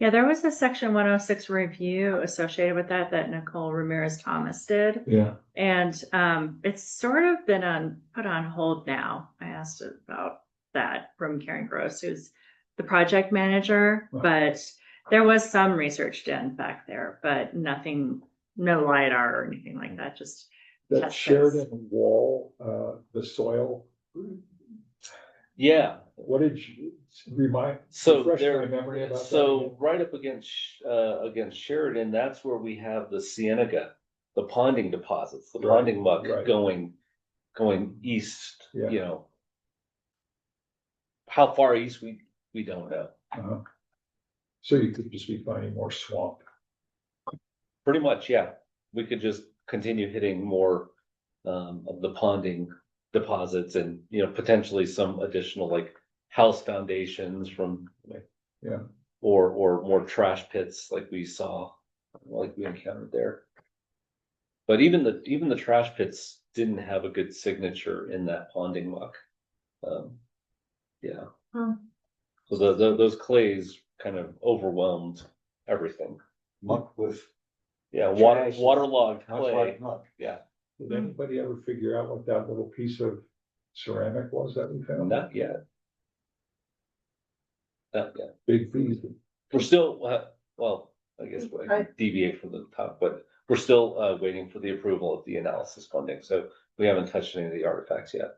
Yeah, there was a section 106 review associated with that Nicole Ramirez Thomas did. Yeah, And it's sort of been put on hold now. I asked about that from Karen Gross, who's the project manager, but there was some research done back there, but nothing, no LiDAR or anything like that, just that test Sheridan pits. wall, the soil, Yeah, what did you remind? so refresh my there, memory about that so again? right up against Sheridan, that's where we have the Cienega, the ponding deposits, the Right, ponding muck right. going east, Yeah. you know. How far east, we don't know. Uh-huh. So you could just be finding more swamp. Pretty much, yeah. We could just continue hitting more of the ponding deposits and, you know, potentially some additional like house foundations from. Yeah. Or more trash pits like we saw, like we encountered there. But even the trash pits didn't have a good signature in that ponding muck. Yeah. So those clays kind of overwhelmed everything. Muck with. Yeah, Trash is waterlogged much clay. like muck. Yeah, Did anybody ever figure out what that little piece of ceramic was that we found? not yet. Not yet. Big piece. We're still, well, I guess we deviate from the top, but we're still waiting for the approval of the analysis funding, so we haven't touched any of the artifacts yet.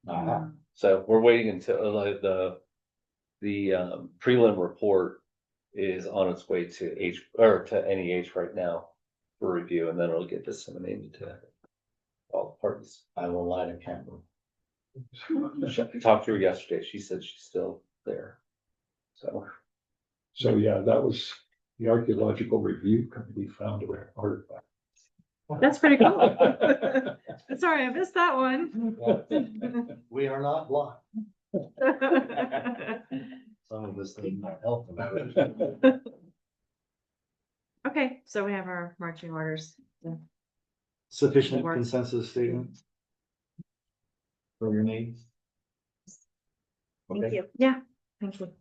Uh-huh. So we're waiting until the prelim report is on its way to to NEH right now for review, and then it'll get disseminated to all the parties. I will lie to Campbell. I talked to her yesterday. She said she's still there. So yeah, that was the archaeological review committee found an artifact. That's pretty cool. Sorry, I missed that one. We are not blind. Some of us think might help about it. Okay, so we have our marching orders. Sufficient Work. consensus statement for your needs? Thank Okay. you. Yeah, thank you.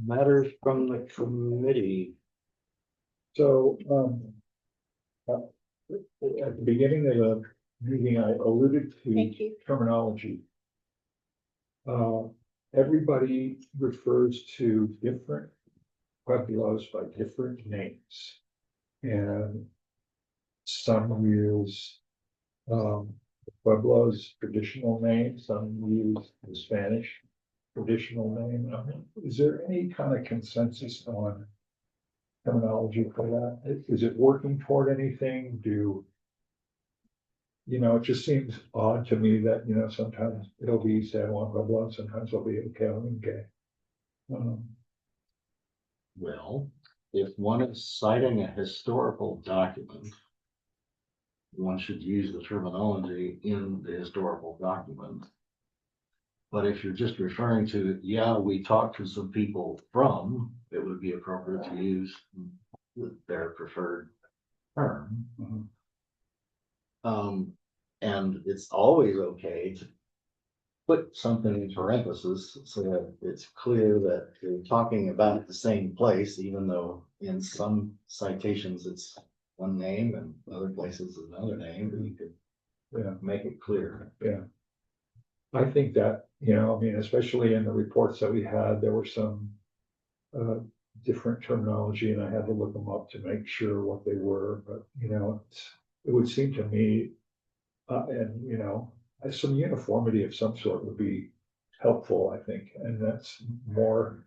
Matters from the committee. So, at the beginning of the meeting, I alluded Thank to you. terminology. Everybody refers to different pueblos by different names. And some use, Pueblo's traditional name, some use the Spanish traditional name. Is there any kind of consensus on terminology for that? Is it working toward anything? It just seems odd to me that, sometimes it'll be San Juan Pueblo, sometimes it'll be Cahuenga. Well, if one is citing a historical document, one should use the terminology in the historical document. But if you're just referring to, yeah, we talked to some people from, it would be appropriate to use their preferred term. And it's always okay to put something in parentheses so that it's clear that you're talking about the same place, even though in some citations it's one name and other places another name, and you could make it clear. Yeah. I think that, especially in the reports that we had, there were some different terminology, and I had to look them up to make sure what they were, but, it would seem to me, some uniformity of some sort would be helpful, I think, and that's more,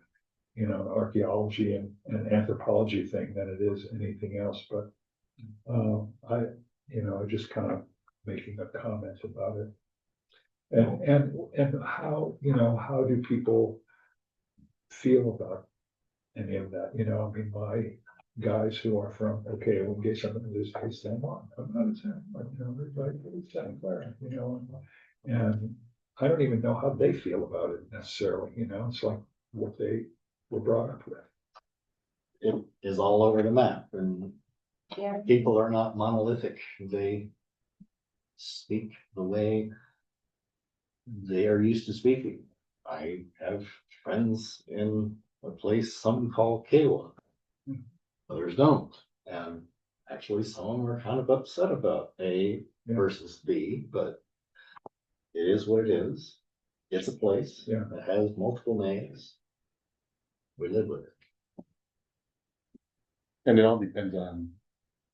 an archaeology and anthropology thing than it is anything else, but I just kind of making a comment about it. And how, how do people feel about any of that? My guys who are from, okay, when get something to this case, San Juan, I'm not a San Juan, everybody is Santa Clara, and I don't even know how they feel about it necessarily, it's like what they were brought up with. It is all over the map, and Yeah. people are not monolithic. They speak the way they are used to speaking. I have friends in a place some call Kawa. Others don't, and actually some are kind of upset about A versus B, but it is what it is. It's a place. Yeah. It has multiple names. We live with it. And it all depends on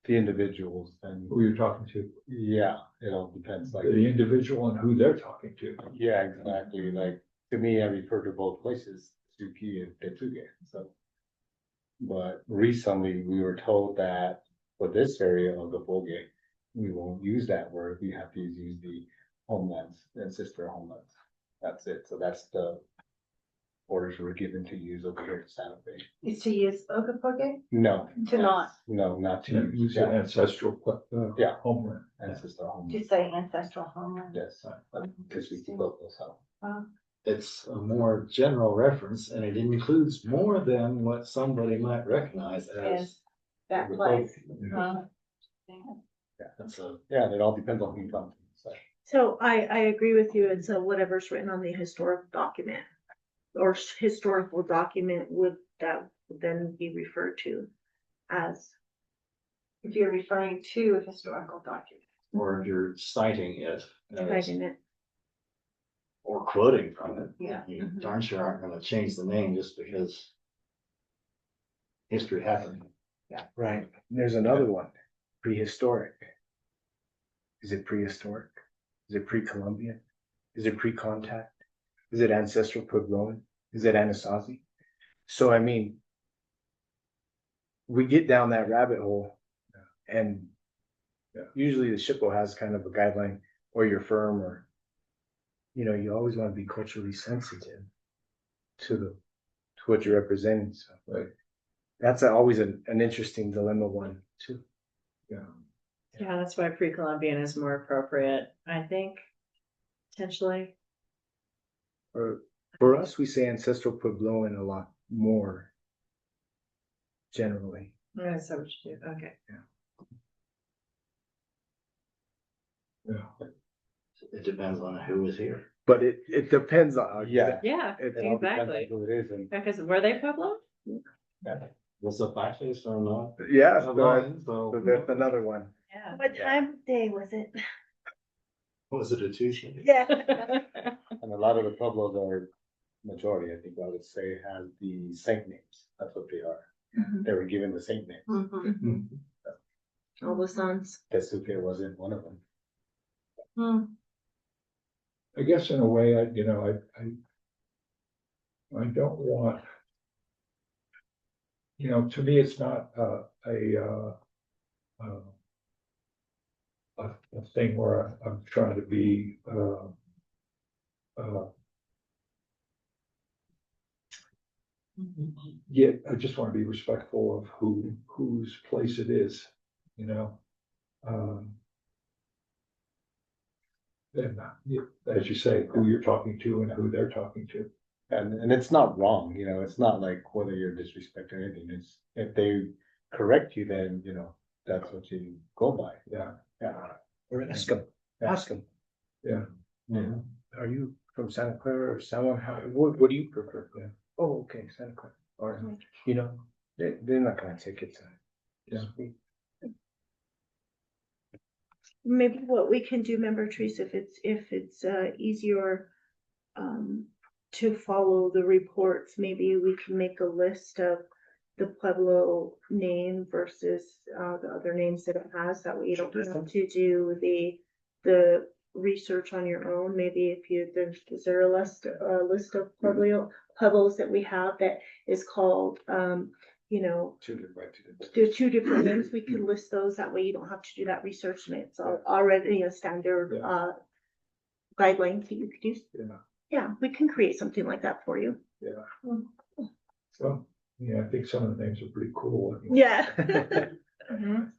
the individuals and, Who you're talking to, yeah, it all depends, like, the individual and who they're talking to. yeah, exactly, like, to me, I refer to both places, Suki and Tetsuge, so. But recently, we were told that for this area of the Boge, we won't use that word, we have to use the homelands and sister homelands. That's it, so that's the orders were given to use over here in Santa Fe. Is to use Ogopoge? No. To not. No, not to You use, said yeah, ancestral, Yeah. homeland. ancestor To homeland, say ancestral homeland. yes, because we can build those out. It's a more general reference and it includes more than what somebody might recognize as. As that place. That's a, Yeah, and it all depends on who you talk to, so. So I agree with you. It's whatever's written on the historic document. Or historical document would that would then be referred to as. If you're referring to a historical document. or if you're citing it. as- Citing it. Or quoting from it. Yeah. You darn sure aren't gonna change the name just because. History happened. Right, there's another one, prehistoric. Is it prehistoric? Is it pre-Columbian? Is it pre-contact? Is it ancestral Puebloan? Is it Anasazi? So I mean. We get down that rabbit hole. And. Usually the SHPO has kind of a guideline, or your firm, or. You know, you always wanna be culturally sensitive. To what you're representing, so. Right. That's always an interesting dilemma one too. Yeah. Yeah, that's why pre-Columbian is more appropriate, I think, potentially. For us, we say ancestral Puebloan a lot more. Generally. Yeah, so what you do, okay. Yeah. It depends on who was here. But it depends on. Yeah. Yeah, It It all depends on exactly. who it is, and Because were they Pueblo? Was it blackface or not? Yeah, So so that's another one. Yeah. What time of day was it? was it a Tuesday? Yeah. and a lot of the Pueblos are, majority, I think I would say, have the saint names, that's what they are. They were given the saint names, Mm-hmm. All the sons. Tetsuke wasn't one of them. I guess in a way, I don't want. To me, it's not a thing where I'm trying to be, yeah, I just want to be respectful of whose place it is, you know? And as you say, who you're talking to and who they're talking to. And it's not wrong, it's not like whether you're disrespecting or anything, it's, if they correct you, then, that's what you go by. Yeah. Yeah. Or ask them, ask them. Yeah. Are you from Santa Clara or someone, what do you prefer? Yeah. Oh, okay, Santa Clara, or, they're not gonna take it to. Yeah. Maybe what we can do, member trees, if it's easier. To follow the reports, maybe we can make a list of the Pueblo name versus the other names that it has, that way you don't have to do the research on your own. Maybe if is there a list of Pueblos that we have that is called, there's two different names, we can list those, that way you don't have to do that research, and it's already a standard guidelines that you could use. Yeah, we can create something like that for you. Yeah. So, I think some of the names are pretty cool. Yeah. And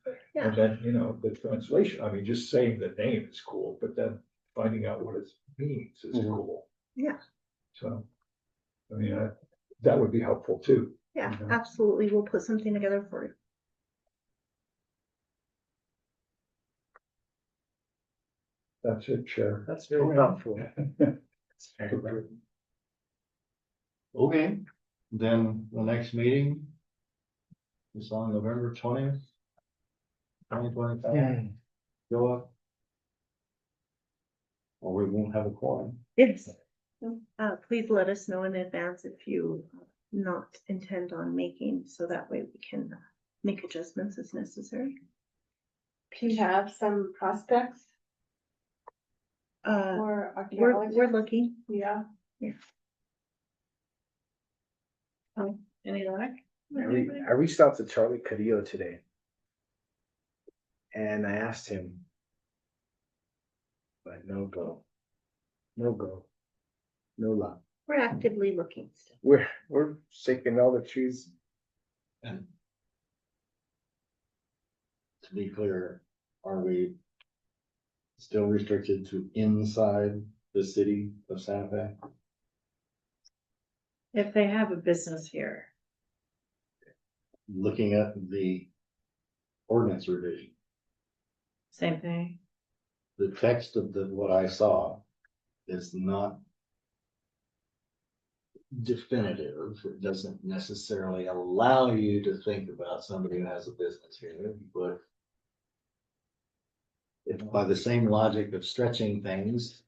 then, the translation, just saying the name is cool, but then finding out what it means is cool. Yeah. So, that would be helpful too. Yeah, absolutely. We'll put something together for you. That's it, Chair. That's very helpful. Okay, Then the next meeting is on November 20th. 2025. Go up. Or we won't have a quorum. Yes. Please let us know in advance if you not intend on making, so that way we can make adjustments as necessary. Do you have some prospects We're or archaeologists? looking. Yeah. Any luck? I reached out to Charlie Cadillo today. And I asked him. But no go. No go. No luck. We're actively looking still. We're shaking all the trees. And to be clear, are we still restricted to inside the city of Santa Fe? If they have a business here, Looking at the ordinance revision, same thing. the text of what I saw is not definitive. It doesn't necessarily allow you to think about somebody who has a business here, but if by the same logic of stretching things,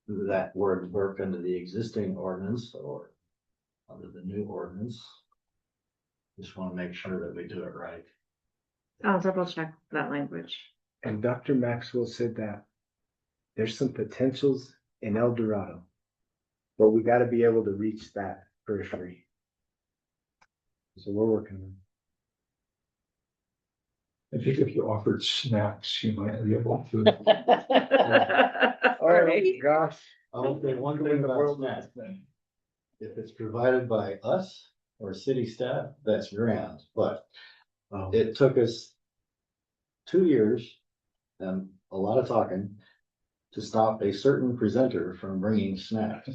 that would work under the existing ordinance or under the new ordinance. Just want to make sure that we do it right. I'll double check that language. And Dr. Maxwell said that there's some potentials in El Dorado, but we got to be able to reach that periphery. So we're working on I think if you offered snacks, you might be able to. it. Oh, gosh. I will say one thing about snacks. If it's provided by us or city staff, that's grand, but it took us 2 years and a lot of talking to stop a certain presenter from bringing snacks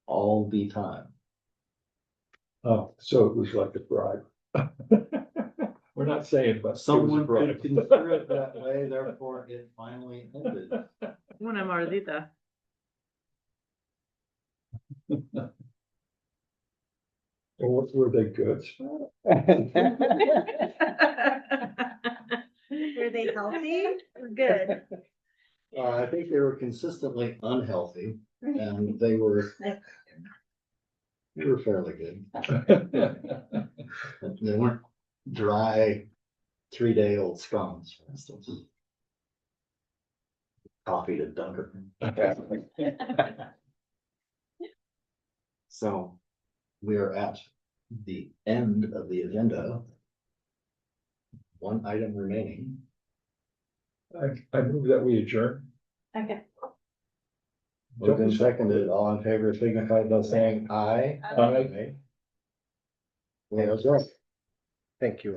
all the time. Oh, so it was like a bribe. We're not saying, but. Someone could construe it that way, therefore it finally ended. Una mordida. Were they good? Were they healthy or good? I think they were consistently unhealthy and they were fairly good. They weren't dry 3-day-old scones, for instance. Coffee to Dunkin'. So we are at the end of the agenda. One item remaining. I move that we adjourn. Okay. Moved and seconded, all in favor signify by saying aye. Aye. We adjourn. Thank you.